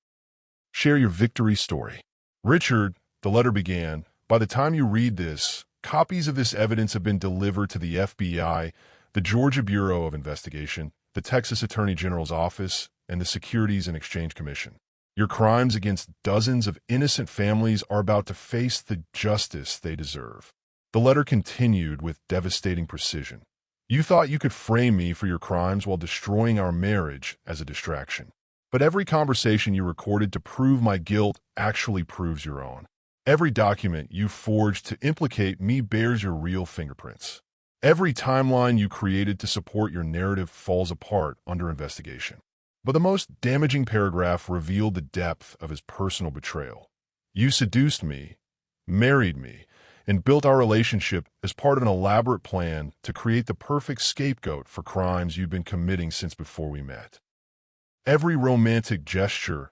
Share your victory story. "Richard," the letter began, "by the time you read this, copies of this evidence have been delivered to the FBI, the Georgia Bureau of Investigation, the Texas Attorney General's Office, and the Securities and Exchange Commission. Your crimes against dozens of innocent families are about to face the justice they deserve." The letter continued with devastating precision. "You thought you could frame me for your crimes while destroying our marriage as a distraction. But every conversation you recorded to prove my guilt actually proves your own. Every document you forged to implicate me bears your real fingerprints. Every timeline you created to support your narrative falls apart under investigation." But the most damaging paragraph revealed the depth of his personal betrayal. "You seduced me, married me, and built our relationship as part of an elaborate plan to create the perfect scapegoat for crimes you've been committing since before we met. Every romantic gesture,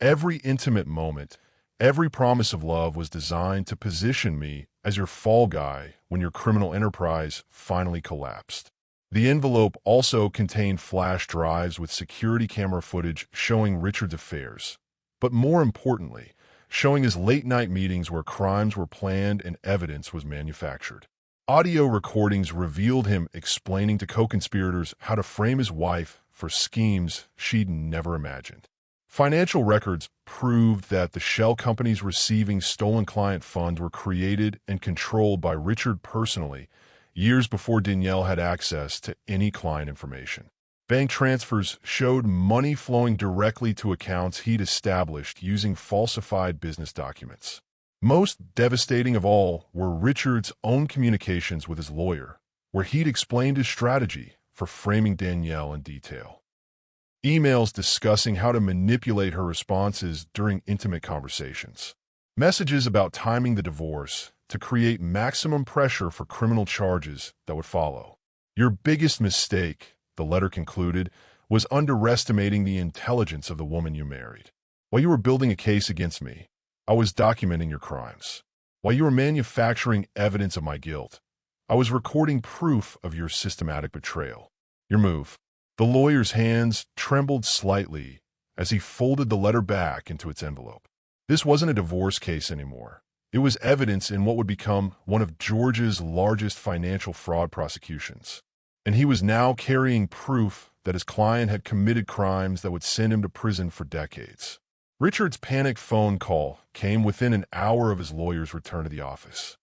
every intimate moment, every promise of love was designed to position me as your fall guy when your criminal enterprise finally collapsed." The envelope also contained flash drives with security camera footage showing Richard's affairs, but more importantly, showing his late-night meetings where crimes were planned and evidence was manufactured. Audio recordings revealed him explaining to co-conspirators how to frame his wife for schemes she'd never imagined. Financial records proved that the shell companies receiving stolen client funds were created and controlled by Richard personally, years before Danielle had access to any client information. Bank transfers showed money flowing directly to accounts he'd established using falsified business documents. Most devastating of all were Richard's own communications with his lawyer, where he'd explained his strategy for framing Danielle in detail. Emails discussing how to manipulate her responses during intimate conversations. Messages about timing the divorce to create maximum pressure for criminal charges that would follow. Your biggest mistake, the letter concluded, was underestimating the intelligence of the woman you married. While you were building a case against me, I was documenting your crimes. While you were manufacturing evidence of my guilt, I was recording proof of your systematic betrayal. Your move. The lawyer's hands trembled slightly as he folded the letter back into its envelope. This wasn't a divorce case anymore. It was evidence in what would become one of Georgia's largest financial fraud prosecutions. And he was now carrying proof that his client had committed crimes that would send him to prison for decades. Richard's panicked phone call came within an hour of his lawyer's return to the office.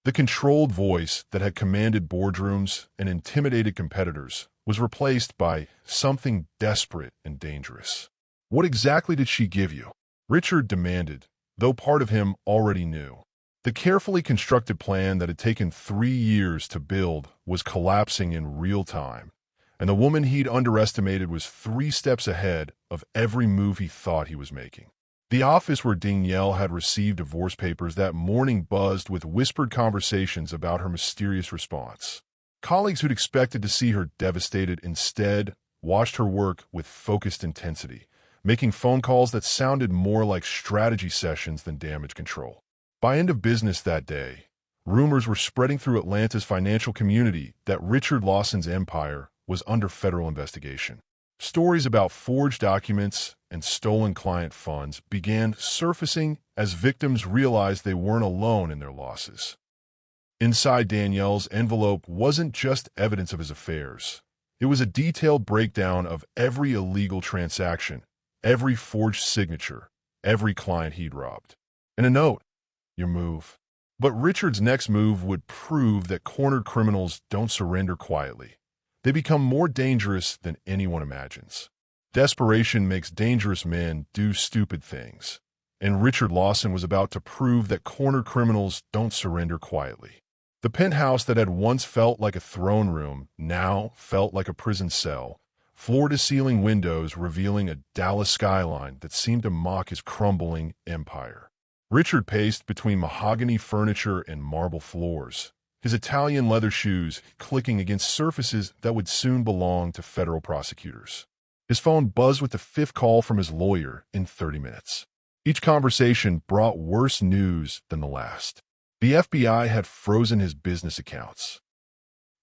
The controlled voice that had commanded boardrooms and intimidated competitors was replaced by something desperate and dangerous. What exactly did she give you? Richard demanded, though part of him already knew. The carefully constructed plan that had taken 3 years to build was collapsing in real time, and the woman he'd underestimated was 3 steps ahead of every move he thought he was making. The office where Danielle had received divorce papers that morning buzzed with whispered conversations about her mysterious response. Colleagues who'd expected to see her devastated instead watched her work with focused intensity, making phone calls that sounded more like strategy sessions than damage control. By end of business that day, rumors were spreading through Atlanta's financial community that Richard Lawson's empire was under federal investigation. Stories about forged documents and stolen client funds began surfacing as victims realized they weren't alone in their losses. Inside Danielle's envelope wasn't just evidence of his affairs. It was a detailed breakdown of every illegal transaction, every forged signature, every client he'd robbed. And a note, your move. But Richard's next move would prove that cornered criminals don't surrender quietly. They become more dangerous than anyone imagines. Desperation makes dangerous men do stupid things, and Richard Lawson was about to prove that cornered criminals don't surrender quietly. The penthouse that had once felt like a throne room now felt like a prison cell, floor-to-ceiling windows revealing a Dallas skyline that seemed to mock his crumbling empire. Richard paced between mahogany furniture and marble floors, his Italian leather shoes clicking against surfaces that would soon belong to federal prosecutors. His phone buzzed with the 5th call from his lawyer in 30 minutes. Each conversation brought worse news than the last. The FBI had frozen his business accounts.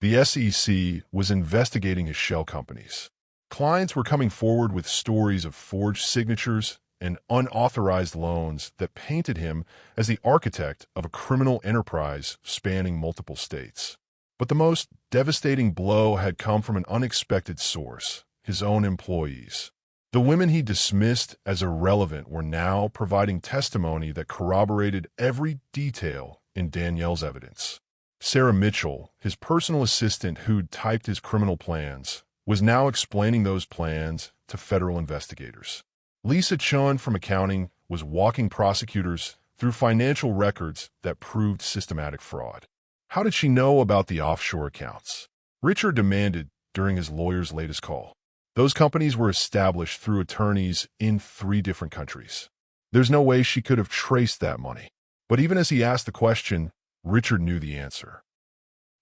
The SEC was investigating his shell companies. Clients were coming forward with stories of forged signatures and unauthorized loans that painted him as the architect of a criminal enterprise spanning multiple states. But the most devastating blow had come from an unexpected source, his own employees. The women he dismissed as irrelevant were now providing testimony that corroborated every detail in Danielle's evidence. Sarah Mitchell, his personal assistant who'd typed his criminal plans, was now explaining those plans to federal investigators. Lisa Chun from accounting was walking prosecutors through financial records that proved systematic fraud. How did she know about the offshore accounts? Richard demanded during his lawyer's latest call. Those companies were established through attorneys in 3 different countries. There's no way she could have traced that money. But even as he asked the question, Richard knew the answer.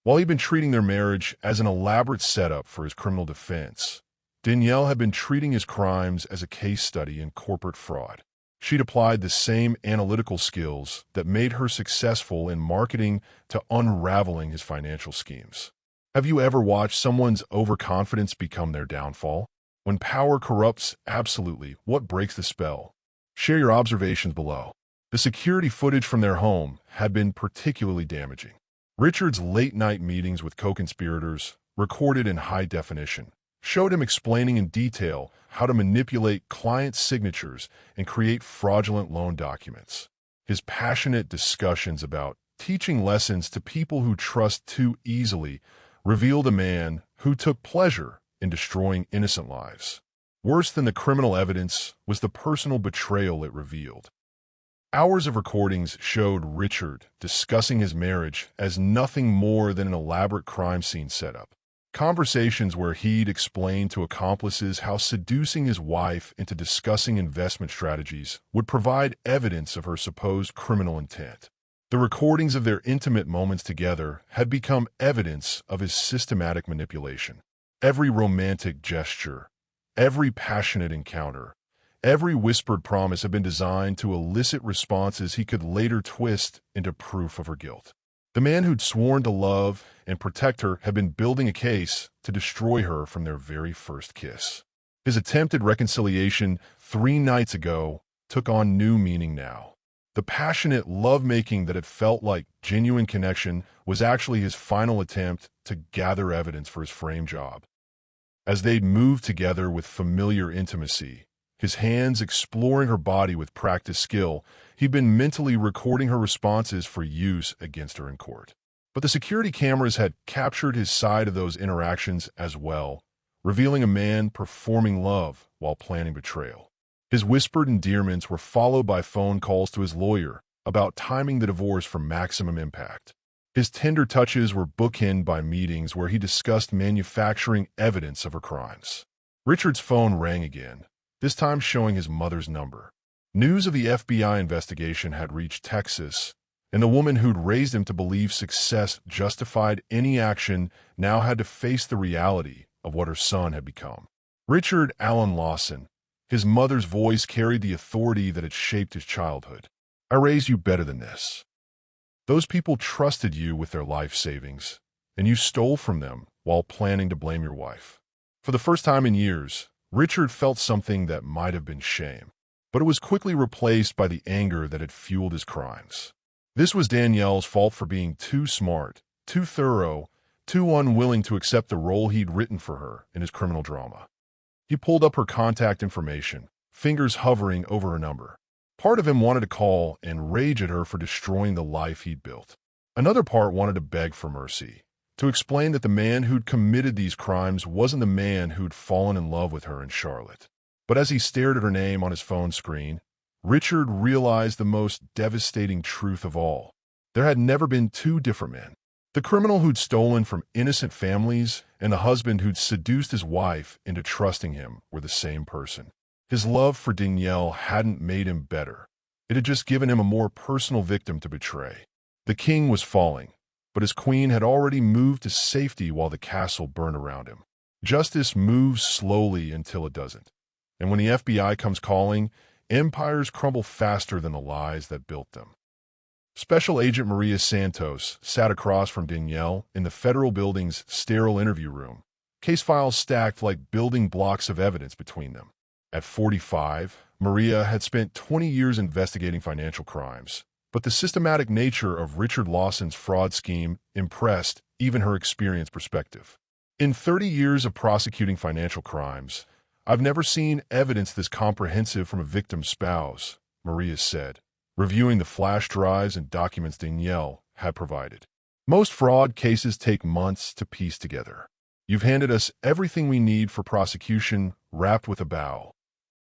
While he'd been treating their marriage as an elaborate setup for his criminal defense, Danielle had been treating his crimes as a case study in corporate fraud. She'd applied the same analytical skills that made her successful in marketing to unraveling his financial schemes. Have you ever watched someone's overconfidence become their downfall? When power corrupts absolutely, what breaks the spell? Share your observations below. The security footage from their home had been particularly damaging. Richard's late-night meetings with co-conspirators, recorded in high definition, showed him explaining in detail how to manipulate client signatures and create fraudulent loan documents. His passionate discussions about teaching lessons to people who trust too easily revealed a man who took pleasure in destroying innocent lives. Worse than the criminal evidence was the personal betrayal it revealed. Hours of recordings showed Richard discussing his marriage as nothing more than an elaborate crime scene setup. Conversations where he'd explain to accomplices how seducing his wife into discussing investment strategies would provide evidence of her supposed criminal intent. The recordings of their intimate moments together had become evidence of his systematic manipulation. Every romantic gesture, every passionate encounter, every whispered promise had been designed to elicit responses he could later twist into proof of her guilt. The man who'd sworn to love and protect her had been building a case to destroy her from their very first kiss. His attempted reconciliation 3 nights ago took on new meaning now. The passionate lovemaking that had felt like genuine connection was actually his final attempt to gather evidence for his frame job. As they'd moved together with familiar intimacy, his hands exploring her body with practiced skill, he'd been mentally recording her responses for use against her in court. But the security cameras had captured his side of those interactions as well, revealing a man performing love while planning betrayal. His whispered endearments were followed by phone calls to his lawyer about timing the divorce for maximum impact. His tender touches were bookended by meetings where he discussed manufacturing evidence of her crimes. Richard's phone rang again, this time showing his mother's number. News of the FBI investigation had reached Texas, and the woman who'd raised him to believe success justified any action now had to face the reality of what her son had become. Richard Allen Lawson, his mother's voice carried the authority that had shaped his childhood. I raised you better than this. Those people trusted you with their life savings, and you stole from them while planning to blame your wife. For the first time in years, Richard felt something that might have been shame, but it was quickly replaced by the anger that had fueled his crimes. This was Danielle's fault for being too smart, too thorough, too unwilling to accept the role he'd written for her in his criminal drama. He pulled up her contact information, fingers hovering over her number. Part of him wanted to call and rage at her for destroying the life he'd built. Another part wanted to beg for mercy, to explain that the man who'd committed these crimes wasn't the man who'd fallen in love with her in Charlotte. But as he stared at her name on his phone screen, Richard realized the most devastating truth of all. There had never been 2 different men. The criminal who'd stolen from innocent families and the husband who'd seduced his wife into trusting him were the same person. His love for Danielle hadn't made him better. It had just given him a more personal victim to betray. The king was falling, but his queen had already moved to safety while the castle burned around him. Justice moves slowly until it doesn't. And when the FBI comes calling, empires crumble faster than the lies that built them. Special Agent Maria Santos sat across from Danielle in the federal building's sterile interview room, case files stacked like building blocks of evidence between them. At 45, Maria had spent 20 years investigating financial crimes, but the systematic nature of Richard Lawson's fraud scheme impressed even her experienced perspective. In 30 years of prosecuting financial crimes, I've never seen evidence this comprehensive from a victim's spouse, Maria said, reviewing the flash drives and documents Danielle had provided. Most fraud cases take months to piece together. You've handed us everything we need for prosecution, wrapped with a bow.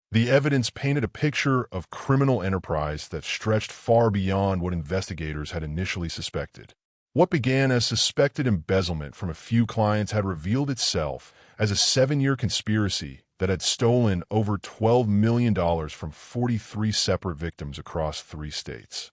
The evidence painted a picture of criminal enterprise that stretched far beyond what investigators had initially suspected. What began as suspected embezzlement from a few clients had revealed itself as a 7-year conspiracy that had stolen over $12 million from 43 separate victims across 3 states.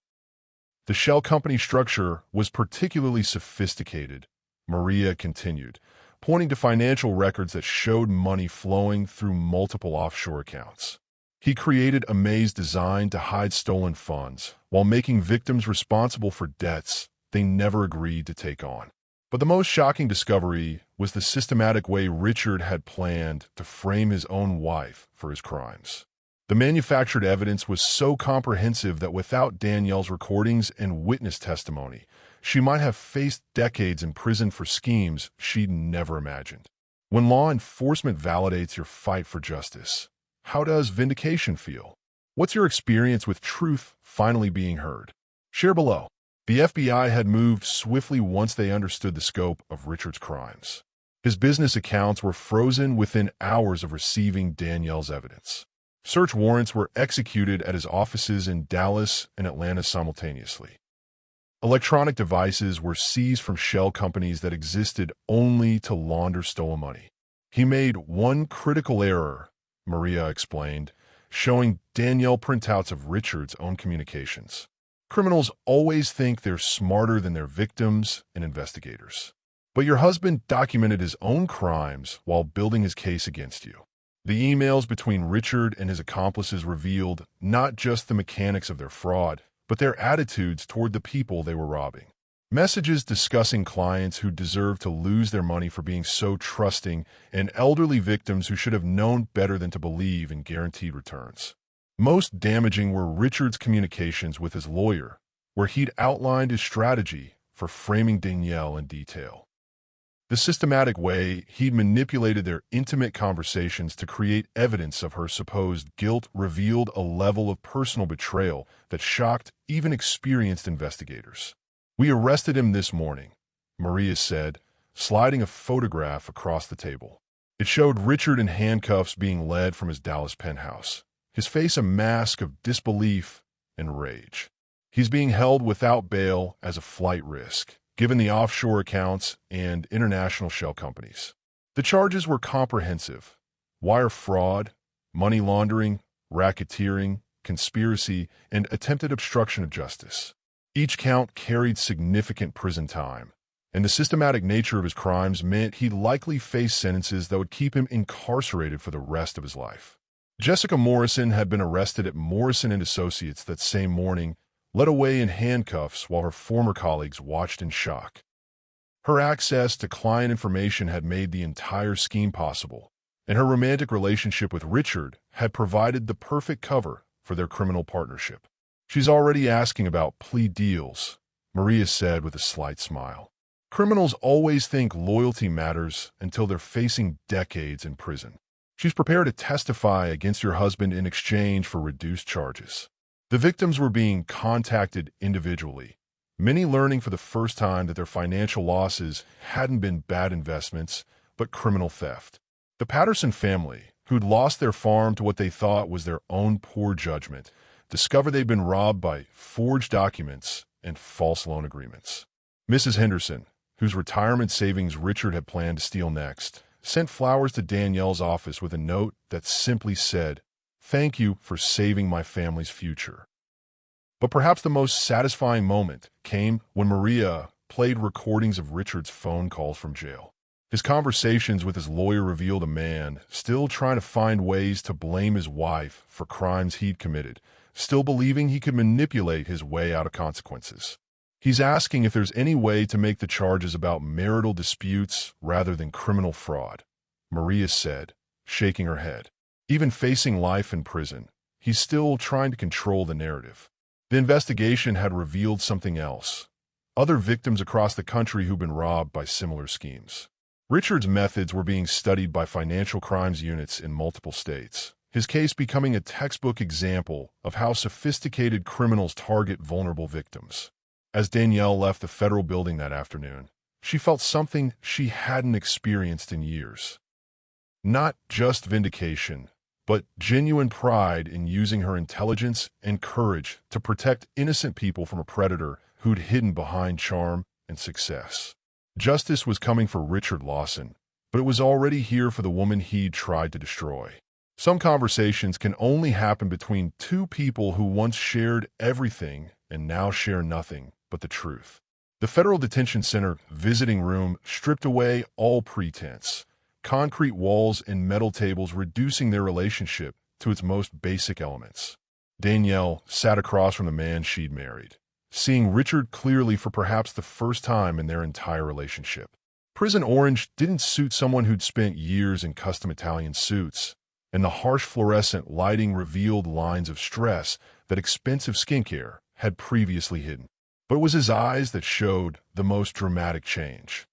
The shell company structure was particularly sophisticated, Maria continued, pointing to financial records that showed money flowing through multiple offshore accounts. He created a maze designed to hide stolen funds while making victims responsible for debts they never agreed to take on. But the most shocking discovery was the systematic way Richard had planned to frame his own wife for his crimes. The manufactured evidence was so comprehensive that without Danielle's recordings and witness testimony, she might have faced decades in prison for schemes she'd never imagined. When law enforcement validates your fight for justice, how does vindication feel? What's your experience with truth finally being heard? Share below. The FBI had moved swiftly once they understood the scope of Richard's crimes. His business accounts were frozen within hours of receiving Danielle's evidence. Search warrants were executed at his offices in Dallas and Atlanta simultaneously. Electronic devices were seized from shell companies that existed only to launder stolen money. He made one critical error, Maria explained, showing Danielle printouts of Richard's own communications. Criminals always think they're smarter than their victims and investigators. But your husband documented his own crimes while building his case against you. The emails between Richard and his accomplices revealed not just the mechanics of their fraud, but their attitudes toward the people they were robbing. Messages discussing clients who deserved to lose their money for being so trusting and elderly victims who should have known better than to believe in guaranteed returns. Most damaging were Richard's communications with his lawyer, where he'd outlined his strategy for framing Danielle in detail. The systematic way he'd manipulated their intimate conversations to create evidence of her supposed guilt revealed a level of personal betrayal that shocked even experienced investigators. "We arrested him this morning," Maria said, sliding a photograph across the table. It showed Richard in handcuffs being led from his Dallas penthouse, his face a mask of disbelief and rage. He's being held without bail as a flight risk, given the offshore accounts and international shell companies. The charges were comprehensive: wire fraud, money laundering, racketeering, conspiracy, and attempted obstruction of justice. Each count carried significant prison time, and the systematic nature of his crimes meant he'd likely face sentences that would keep him incarcerated for the rest of his life. Jessica Morrison had been arrested at Morrison & Associates that same morning, led away in handcuffs while her former colleagues watched in shock. Her access to client information had made the entire scheme possible, and her romantic relationship with Richard had provided the perfect cover for their criminal partnership. "She's already asking about plea deals," Maria said with a slight smile. "Criminals always think loyalty matters until they're facing decades in prison. She's prepared to testify against your husband in exchange for reduced charges." The victims were being contacted individually, many learning for the first time that their financial losses hadn't been bad investments, but criminal theft. The Patterson family, who'd lost their farm to what they thought was their own poor judgment, discovered they'd been robbed by forged documents and false loan agreements. Mrs. Henderson, whose retirement savings Richard had planned to steal next, sent flowers to Danielle's office with a note that simply said, "Thank you for saving my family's future." But perhaps the most satisfying moment came when Maria played recordings of Richard's phone calls from jail. His conversations with his lawyer revealed a man still trying to find ways to blame his wife for crimes he'd committed, still believing he could manipulate his way out of consequences. He's asking if there's any way to make the charges about marital disputes rather than criminal fraud, Maria said, shaking her head. Even facing life in prison, he's still trying to control the narrative. The investigation had revealed something else: other victims across the country who'd been robbed by similar schemes. Richard's methods were being studied by financial crimes units in multiple states, his case becoming a textbook example of how sophisticated criminals target vulnerable victims. As Danielle left the federal building that afternoon, she felt something she hadn't experienced in years. Not just vindication, but genuine pride in using her intelligence and courage to protect innocent people from a predator who'd hidden behind charm and success. Justice was coming for Richard Lawson, but it was already here for the woman he'd tried to destroy. Some conversations can only happen between two people who once shared everything and now share nothing but the truth. The Federal Detention Center visiting room stripped away all pretense, concrete walls and metal tables reducing their relationship to its most basic elements. Danielle sat across from the man she'd married, seeing Richard clearly for perhaps the first time in their entire relationship. Prison orange didn't suit someone who'd spent years in custom Italian suits and the harsh fluorescent lighting revealed lines of stress that expensive skincare had previously hidden. But it was his eyes that showed the most dramatic change.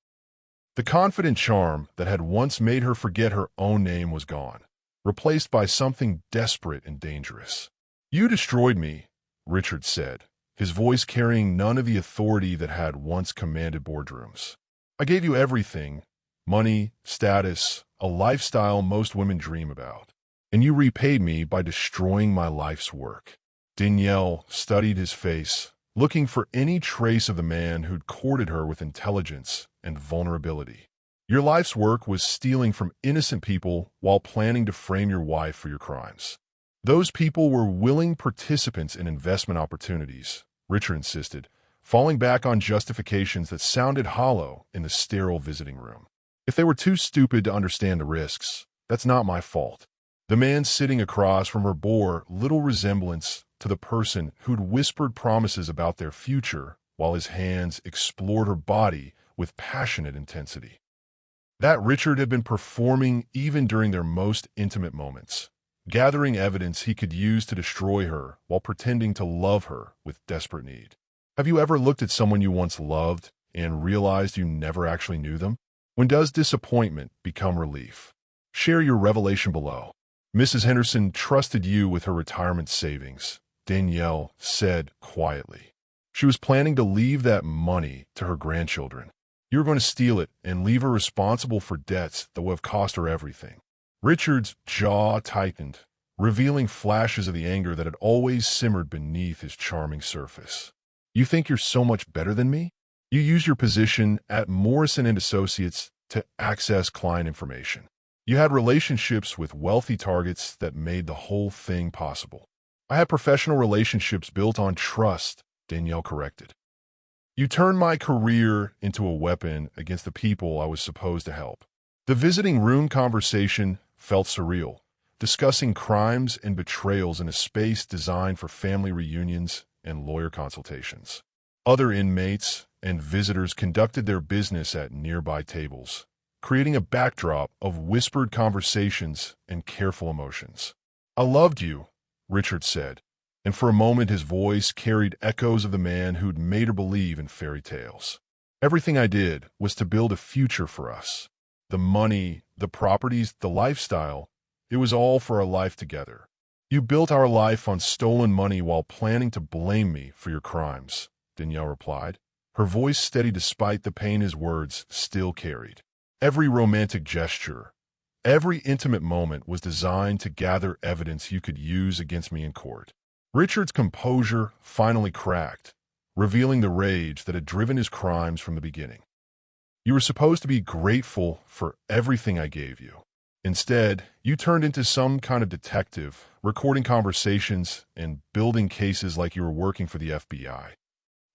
The confident charm that had once made her forget her own name was gone, replaced by something desperate and dangerous. "You destroyed me," Richard said, his voice carrying none of the authority that had once commanded boardrooms. "I gave you everything: money, status, a lifestyle most women dream about. And you repaid me by destroying my life's work." Danielle studied his face, looking for any trace of the man who'd courted her with intelligence and vulnerability. "Your life's work was stealing from innocent people while planning to frame your wife for your crimes. Those people were willing participants in investment opportunities," Richard insisted, falling back on justifications that sounded hollow in the sterile visiting room. "If they were too stupid to understand the risks, that's not my fault." The man sitting across from her bore little resemblance to the person who'd whispered promises about their future while his hands explored her body with passionate intensity. That Richard had been performing even during their most intimate moments, gathering evidence he could use to destroy her while pretending to love her with desperate need. Have you ever looked at someone you once loved and realized you never actually knew them? When does disappointment become relief? Share your revelation below. "Mrs. Henderson trusted you with her retirement savings," Danielle said quietly. "She was planning to leave that money to her grandchildren. You were going to steal it and leave her responsible for debts that would have cost her everything." Richard's jaw tightened, revealing flashes of the anger that had always simmered beneath his charming surface. "You think you're so much better than me? You use your position at Morrison and Associates to access client information. You had relationships with wealthy targets that made the whole thing possible." "I had professional relationships built on trust," Danielle corrected. "You turned my career into a weapon against the people I was supposed to help." The visiting room conversation felt surreal, discussing crimes and betrayals in a space designed for family reunions and lawyer consultations. Other inmates and visitors conducted their business at nearby tables, creating a backdrop of whispered conversations and careful emotions. "I loved you," Richard said, and for a moment his voice carried echoes of the man who'd made her believe in fairy tales. "Everything I did was to build a future for us. The money, the properties, the lifestyle, it was all for our life together. You built our life on stolen money while planning to blame me for your crimes," Danielle replied, her voice steady despite the pain his words still carried. "Every romantic gesture, every intimate moment was designed to gather evidence you could use against me in court." Richard's composure finally cracked, revealing the rage that had driven his crimes from the beginning. "You were supposed to be grateful for everything I gave you. Instead, you turned into some kind of detective, recording conversations and building cases like you were working for the FBI.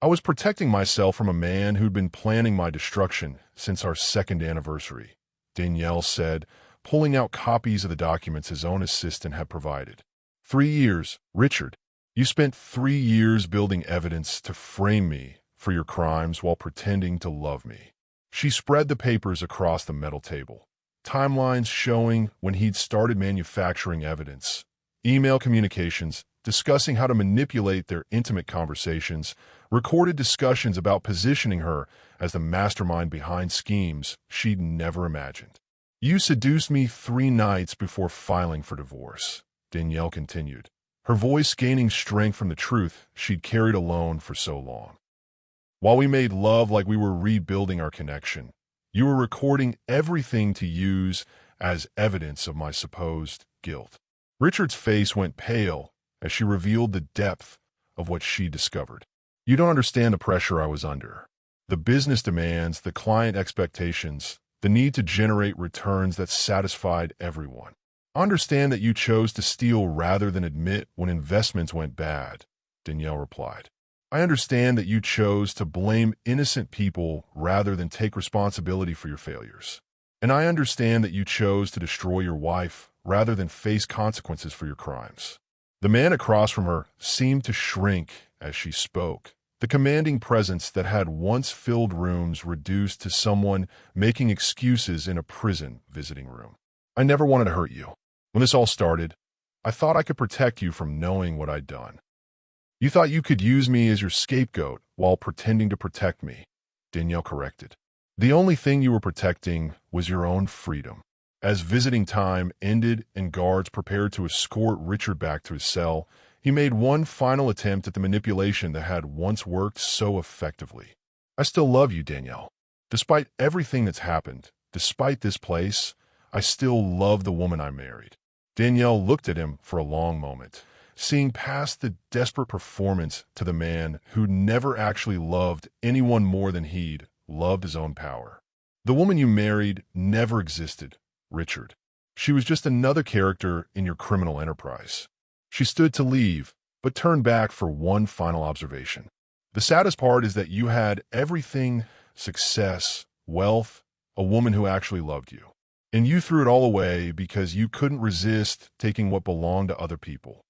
I was protecting myself from a man who'd been planning my destruction since our second anniversary," Danielle said, pulling out copies of the documents his own assistant had provided. 3 years, Richard. You spent 3 years building evidence to frame me for your crimes while pretending to love me." She spread the papers across the metal table, timelines showing when he'd started manufacturing evidence, email communications discussing how to manipulate their intimate conversations, recorded discussions about positioning her as the mastermind behind schemes she'd never imagined. "You seduced me 3 nights before filing for divorce," Danielle continued, her voice gaining strength from the truth she'd carried alone for so long. "While we made love like we were rebuilding our connection, you were recording everything to use as evidence of my supposed guilt." Richard's face went pale as she revealed the depth of what she discovered. "You don't understand the pressure I was under. The business demands, the client expectations, the need to generate returns that satisfied everyone. I understand that you chose to steal rather than admit when investments went bad," Danielle replied. "I understand that you chose to blame innocent people rather than take responsibility for your failures. And I understand that you chose to destroy your wife rather than face consequences for your crimes." The man across from her seemed to shrink as she spoke, the commanding presence that had once filled rooms reduced to someone making excuses in a prison visiting room. "I never wanted to hurt you. When this all started, I thought I could protect you from knowing what I'd done. You thought you could use me as your scapegoat while pretending to protect me, Danielle corrected. The only thing you were protecting was your own freedom. As visiting time ended and guards prepared to escort Richard back to his cell, he made one final attempt at the manipulation that had once worked so effectively. I still love you, Danielle. Despite everything that's happened, despite this place, I still love the woman I married. Danielle looked at him for a long moment, seeing past the desperate performance to the man who never actually loved anyone more than he'd loved his own power. The woman you married never existed, Richard. She was just another character in your criminal enterprise. She stood to leave, but turned back for one final observation. The saddest part is that you had everything: success, wealth, a woman who actually loved you. And you threw it all away because you couldn't resist taking what belonged to other people.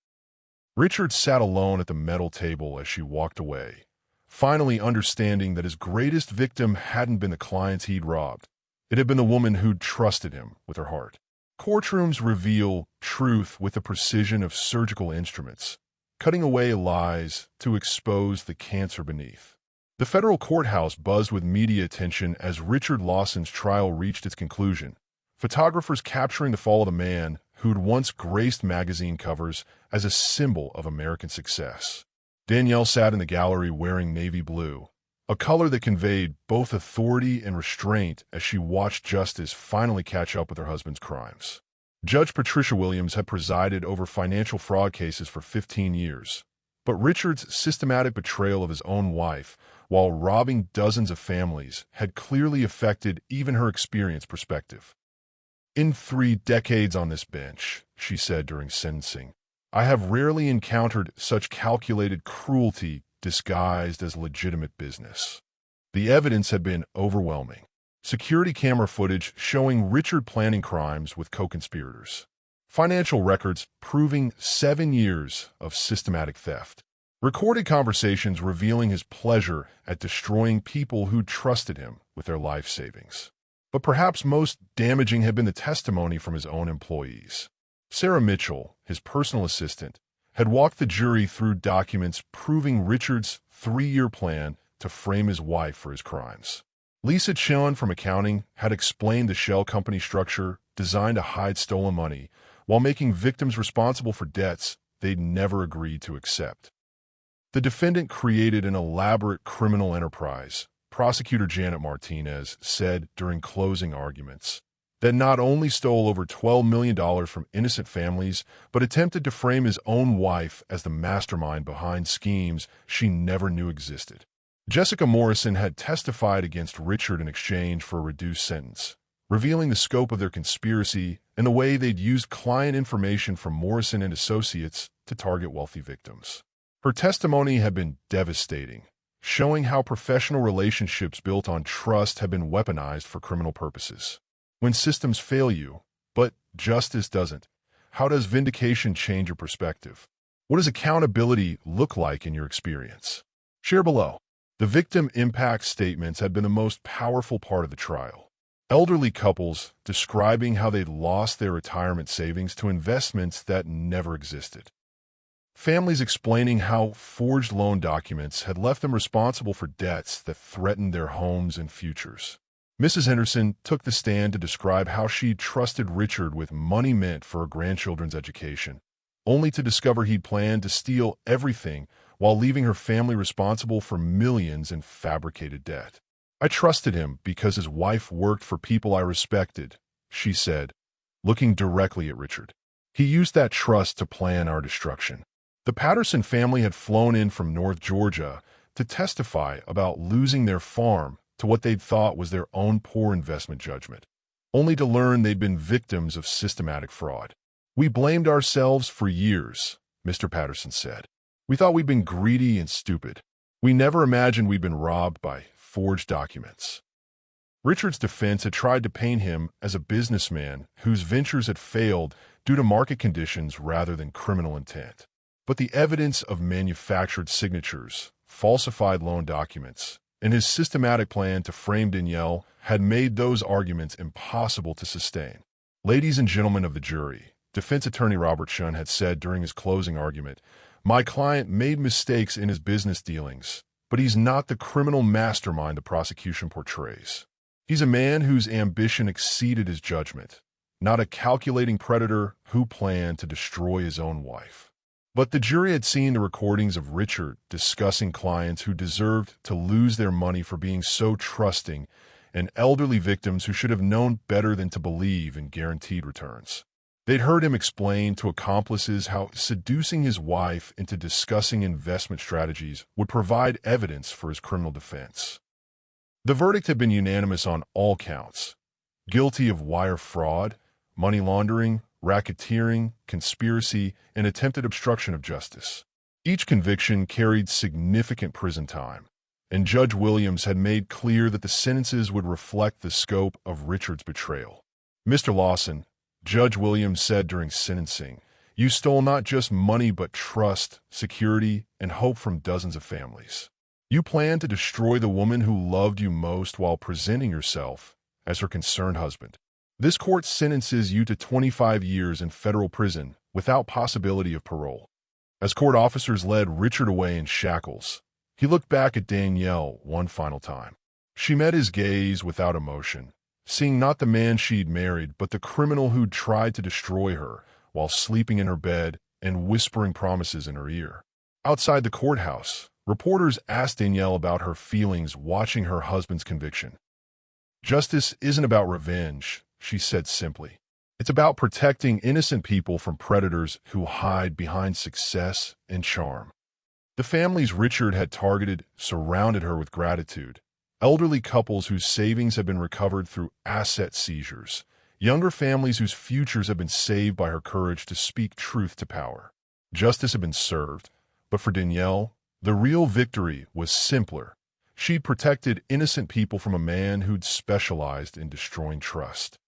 Richard sat alone at the metal table as she walked away, finally understanding that his greatest victim hadn't been the clients he'd robbed. It had been the woman who'd trusted him with her heart. Courtrooms reveal truth with the precision of surgical instruments, cutting away lies to expose the cancer beneath. The federal courthouse buzzed with media attention as Richard Lawson's trial reached its conclusion, photographers capturing the fall of the man who'd once graced magazine covers as a symbol of American success. Danielle sat in the gallery wearing navy blue, a color that conveyed both authority and restraint as she watched justice finally catch up with her husband's crimes. Judge Patricia Williams had presided over financial fraud cases for 15 years, but Richard's systematic betrayal of his own wife while robbing dozens of families had clearly affected even her experienced perspective. "In 3 decades on this bench," she said during sentencing, "I have rarely encountered such calculated cruelty disguised as legitimate business." The evidence had been overwhelming. Security camera footage showing Richard planning crimes with co-conspirators. Financial records proving 7 years of systematic theft. Recorded conversations revealing his pleasure at destroying people who trusted him with their life savings. But perhaps most damaging had been the testimony from his own employees. Sarah Mitchell, his personal assistant, had walked the jury through documents proving Richard's 3-year plan to frame his wife for his crimes. Lisa Chun from accounting had explained the shell company structure designed to hide stolen money while making victims responsible for debts they'd never agreed to accept. The defendant created an elaborate criminal enterprise, prosecutor Janet Martinez said during closing arguments, that not only stole over $12 million from innocent families, but attempted to frame his own wife as the mastermind behind schemes she never knew existed. Jessica Morrison had testified against Richard in exchange for a reduced sentence, revealing the scope of their conspiracy and the way they'd used client information from Morrison and associates to target wealthy victims. Her testimony had been devastating, showing how professional relationships built on trust have been weaponized for criminal purposes. When systems fail you, but justice doesn't, how does vindication change your perspective? What does accountability look like in your experience? Share below. The victim impact statements had been the most powerful part of the trial. Elderly couples describing how they'd lost their retirement savings to investments that never existed. Families explaining how forged loan documents had left them responsible for debts that threatened their homes and futures. Mrs. Henderson took the stand to describe how she trusted Richard with money meant for her grandchildren's education, only to discover he'd planned to steal everything while leaving her family responsible for millions in fabricated debt. "I trusted him because his wife worked for people I respected," she said, looking directly at Richard. "He used that trust to plan our destruction." The Patterson family had flown in from North Georgia to testify about losing their farm to what they'd thought was their own poor investment judgment, only to learn they'd been victims of systematic fraud. "We blamed ourselves for years," Mr. Patterson said. "We thought we'd been greedy and stupid. We never imagined we'd been robbed by forged documents." Richard's defense had tried to paint him as a businessman whose ventures had failed due to market conditions rather than criminal intent. But the evidence of manufactured signatures, falsified loan documents, and his systematic plan to frame Danielle had made those arguments impossible to sustain. "Ladies and gentlemen of the jury," Defense attorney Robert Shun had said during his closing argument, "My client made mistakes in his business dealings, but he's not the criminal mastermind the prosecution portrays. He's a man whose ambition exceeded his judgment, not a calculating predator who planned to destroy his own wife." But the jury had seen the recordings of Richard discussing clients who deserved to lose their money for being so trusting and elderly victims who should have known better than to believe in guaranteed returns. They'd heard him explain to accomplices how seducing his wife into discussing investment strategies would provide evidence for his criminal defense. The verdict had been unanimous on all counts: guilty of wire fraud, money laundering, racketeering, conspiracy, and attempted obstruction of justice. Each conviction carried significant prison time, and Judge Williams had made clear that the sentences would reflect the scope of Richard's betrayal. "Mr. Lawson," Judge Williams said during sentencing, "you stole not just money but trust, security, and hope from dozens of families. You planned to destroy the woman who loved you most while presenting yourself as her concerned husband. This court sentences you to 25 years in federal prison without possibility of parole." As court officers led Richard away in shackles, he looked back at Danielle one final time. She met his gaze without emotion, seeing not the man she'd married, but the criminal who'd tried to destroy her while sleeping in her bed and whispering promises in her ear. Outside the courthouse, reporters asked Danielle about her feelings watching her husband's conviction. "Justice isn't about revenge," she said simply. "It's about protecting innocent people from predators who hide behind success and charm." The families Richard had targeted surrounded her with gratitude. Elderly couples whose savings had been recovered through asset seizures. Younger families whose futures had been saved by her courage to speak truth to power. Justice had been served, but for Danielle, the real victory was simpler. She'd protected innocent people from a man who'd specialized in destroying trust.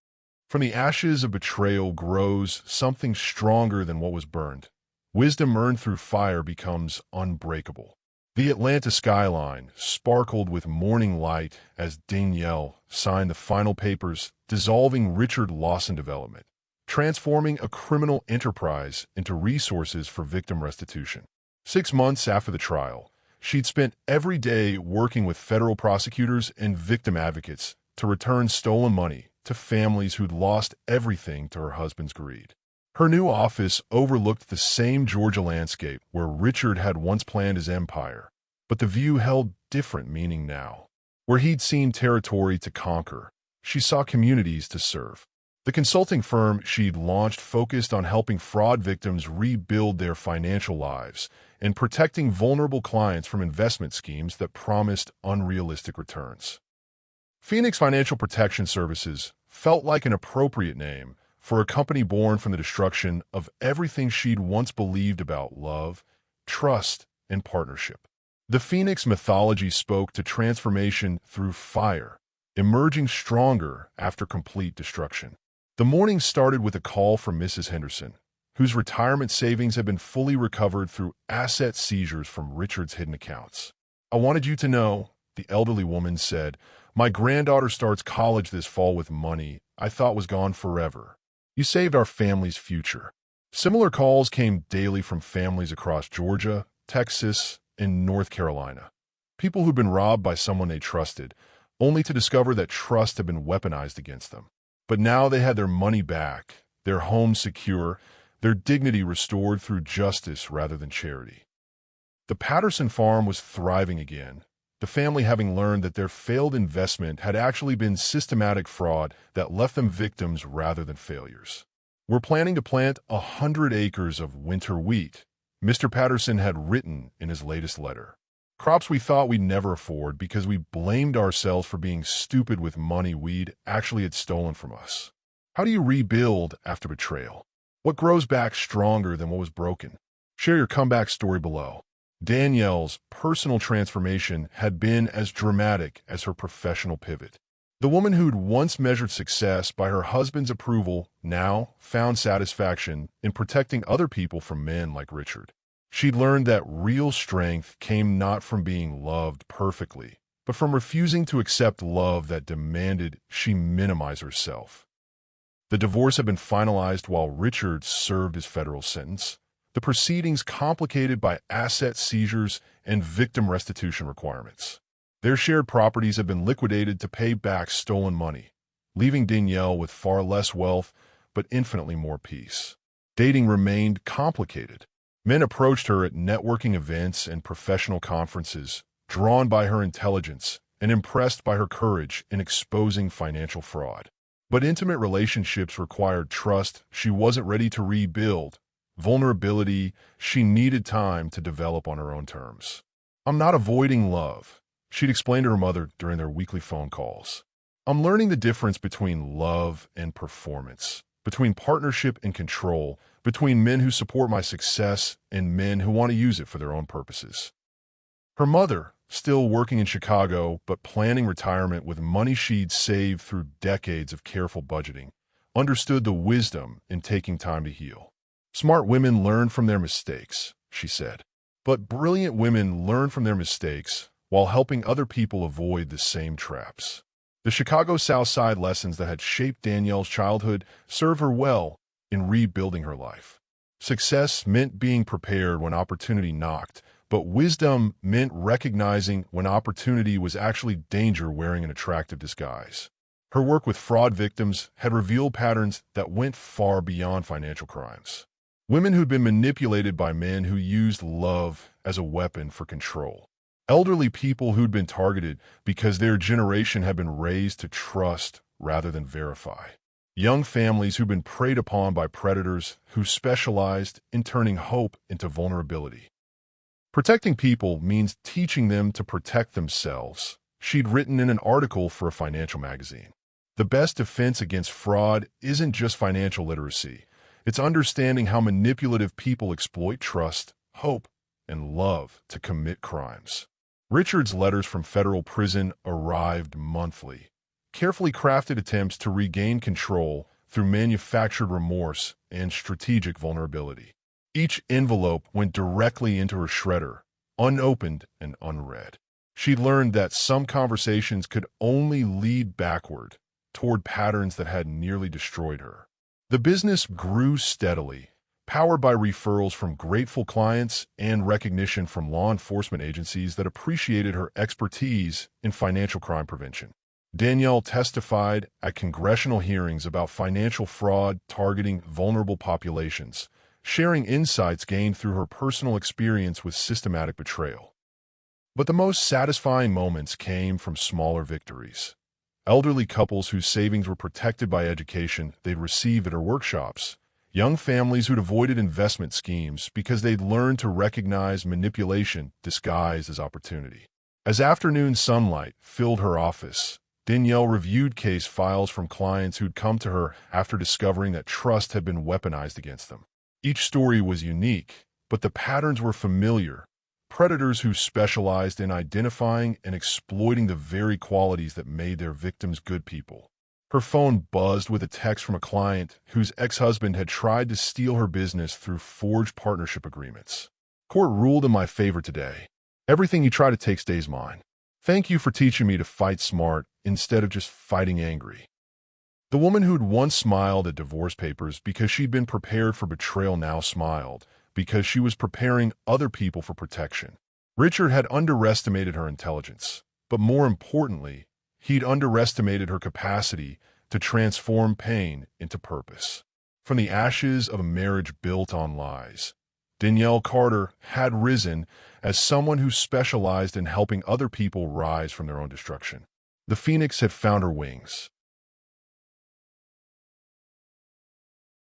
From the ashes of betrayal grows something stronger than what was burned. Wisdom earned through fire becomes unbreakable. The Atlanta skyline sparkled with morning light as Danielle signed the final papers dissolving Richard Lawson Development, transforming a criminal enterprise into resources for victim restitution. 6 months after the trial, she'd spent every day working with federal prosecutors and victim advocates to return stolen money to families who'd lost everything to her husband's greed. Her new office overlooked the same Georgia landscape where Richard had once planned his empire, but the view held different meaning now. Where he'd seen territory to conquer, she saw communities to serve. The consulting firm she'd launched focused on helping fraud victims rebuild their financial lives and protecting vulnerable clients from investment schemes that promised unrealistic returns. Phoenix Financial Protection Services felt like an appropriate name for a company born from the destruction of everything she'd once believed about love, trust, and partnership. The Phoenix mythology spoke to transformation through fire, emerging stronger after complete destruction. The morning started with a call from Mrs. Henderson, whose retirement savings had been fully recovered through asset seizures from Richard's hidden accounts. "I wanted you to know," the elderly woman said, "my granddaughter starts college this fall with money I thought was gone forever. You saved our family's future." Similar calls came daily from families across Georgia, Texas, and North Carolina. People who'd been robbed by someone they trusted, only to discover that trust had been weaponized against them. But now they had their money back, their home secure, their dignity restored through justice rather than charity. The Patterson farm was thriving again, the family having learned that their failed investment had actually been systematic fraud that left them victims rather than failures. "We're planning to plant 100 acres of winter wheat," Mr. Patterson had written in his latest letter. "Crops we thought we'd never afford because we blamed ourselves for being stupid with money we'd actually had stolen from us." How do you rebuild after betrayal? What grows back stronger than what was broken? Share your comeback story below. Danielle's personal transformation had been as dramatic as her professional pivot. The woman who'd once measured success by her husband's approval now found satisfaction in protecting other people from men like Richard. She'd learned that real strength came not from being loved perfectly, but from refusing to accept love that demanded she minimize herself. The divorce had been finalized while Richard served his federal sentence, the proceedings complicated by asset seizures and victim restitution requirements. Their shared properties had been liquidated to pay back stolen money, leaving Danielle with far less wealth but infinitely more peace. Dating remained complicated. Men approached her at networking events and professional conferences, drawn by her intelligence and impressed by her courage in exposing financial fraud. But intimate relationships required trust she wasn't ready to rebuild, vulnerability she needed time to develop on her own terms. "I'm not avoiding love," she'd explained to her mother during their weekly phone calls. "I'm learning the difference between love and performance, between partnership and control, between men who support my success and men who want to use it for their own purposes." Her mother, still working in Chicago but planning retirement with money she'd saved through decades of careful budgeting, understood the wisdom in taking time to heal. "Smart women learn from their mistakes," she said. "But brilliant women learn from their mistakes while helping other people avoid the same traps." The Chicago South Side lessons that had shaped Danielle's childhood served her well in rebuilding her life. Success meant being prepared when opportunity knocked, but wisdom meant recognizing when opportunity was actually danger wearing an attractive disguise. Her work with fraud victims had revealed patterns that went far beyond financial crimes. Women who'd been manipulated by men who used love as a weapon for control. Elderly people who'd been targeted because their generation had been raised to trust rather than verify. Young families who'd been preyed upon by predators who specialized in turning hope into vulnerability. Protecting people means teaching them to protect themselves, she'd written in an article for a financial magazine. The best defense against fraud isn't just financial literacy. It's understanding how manipulative people exploit trust, hope, and love to commit crimes. Richard's letters from federal prison arrived monthly, carefully crafted attempts to regain control through manufactured remorse and strategic vulnerability. Each envelope went directly into her shredder, unopened and unread. She learned that some conversations could only lead backward, toward patterns that had nearly destroyed her. The business grew steadily, powered by referrals from grateful clients and recognition from law enforcement agencies that appreciated her expertise in financial crime prevention. Danielle testified at congressional hearings about financial fraud targeting vulnerable populations, sharing insights gained through her personal experience with systematic betrayal. But the most satisfying moments came from smaller victories. Elderly couples whose savings were protected by education they'd received at her workshops, young families who'd avoided investment schemes because they'd learned to recognize manipulation disguised as opportunity. As afternoon sunlight filled her office, Danielle reviewed case files from clients who'd come to her after discovering that trust had been weaponized against them. Each story was unique, but the patterns were familiar. Predators who specialized in identifying and exploiting the very qualities that made their victims good people. Her phone buzzed with a text from a client whose ex-husband had tried to steal her business through forged partnership agreements. "Court ruled in my favor today. Everything you try to take stays mine. Thank you for teaching me to fight smart instead of just fighting angry." The woman who'd once smiled at divorce papers because she'd been prepared for betrayal now smiled because she was preparing other people for protection. Richard had underestimated her intelligence, but more importantly, he'd underestimated her capacity to transform pain into purpose. From the ashes of a marriage built on lies, Danielle Carter had risen as someone who specialized in helping other people rise from their own destruction. The phoenix had found her wings.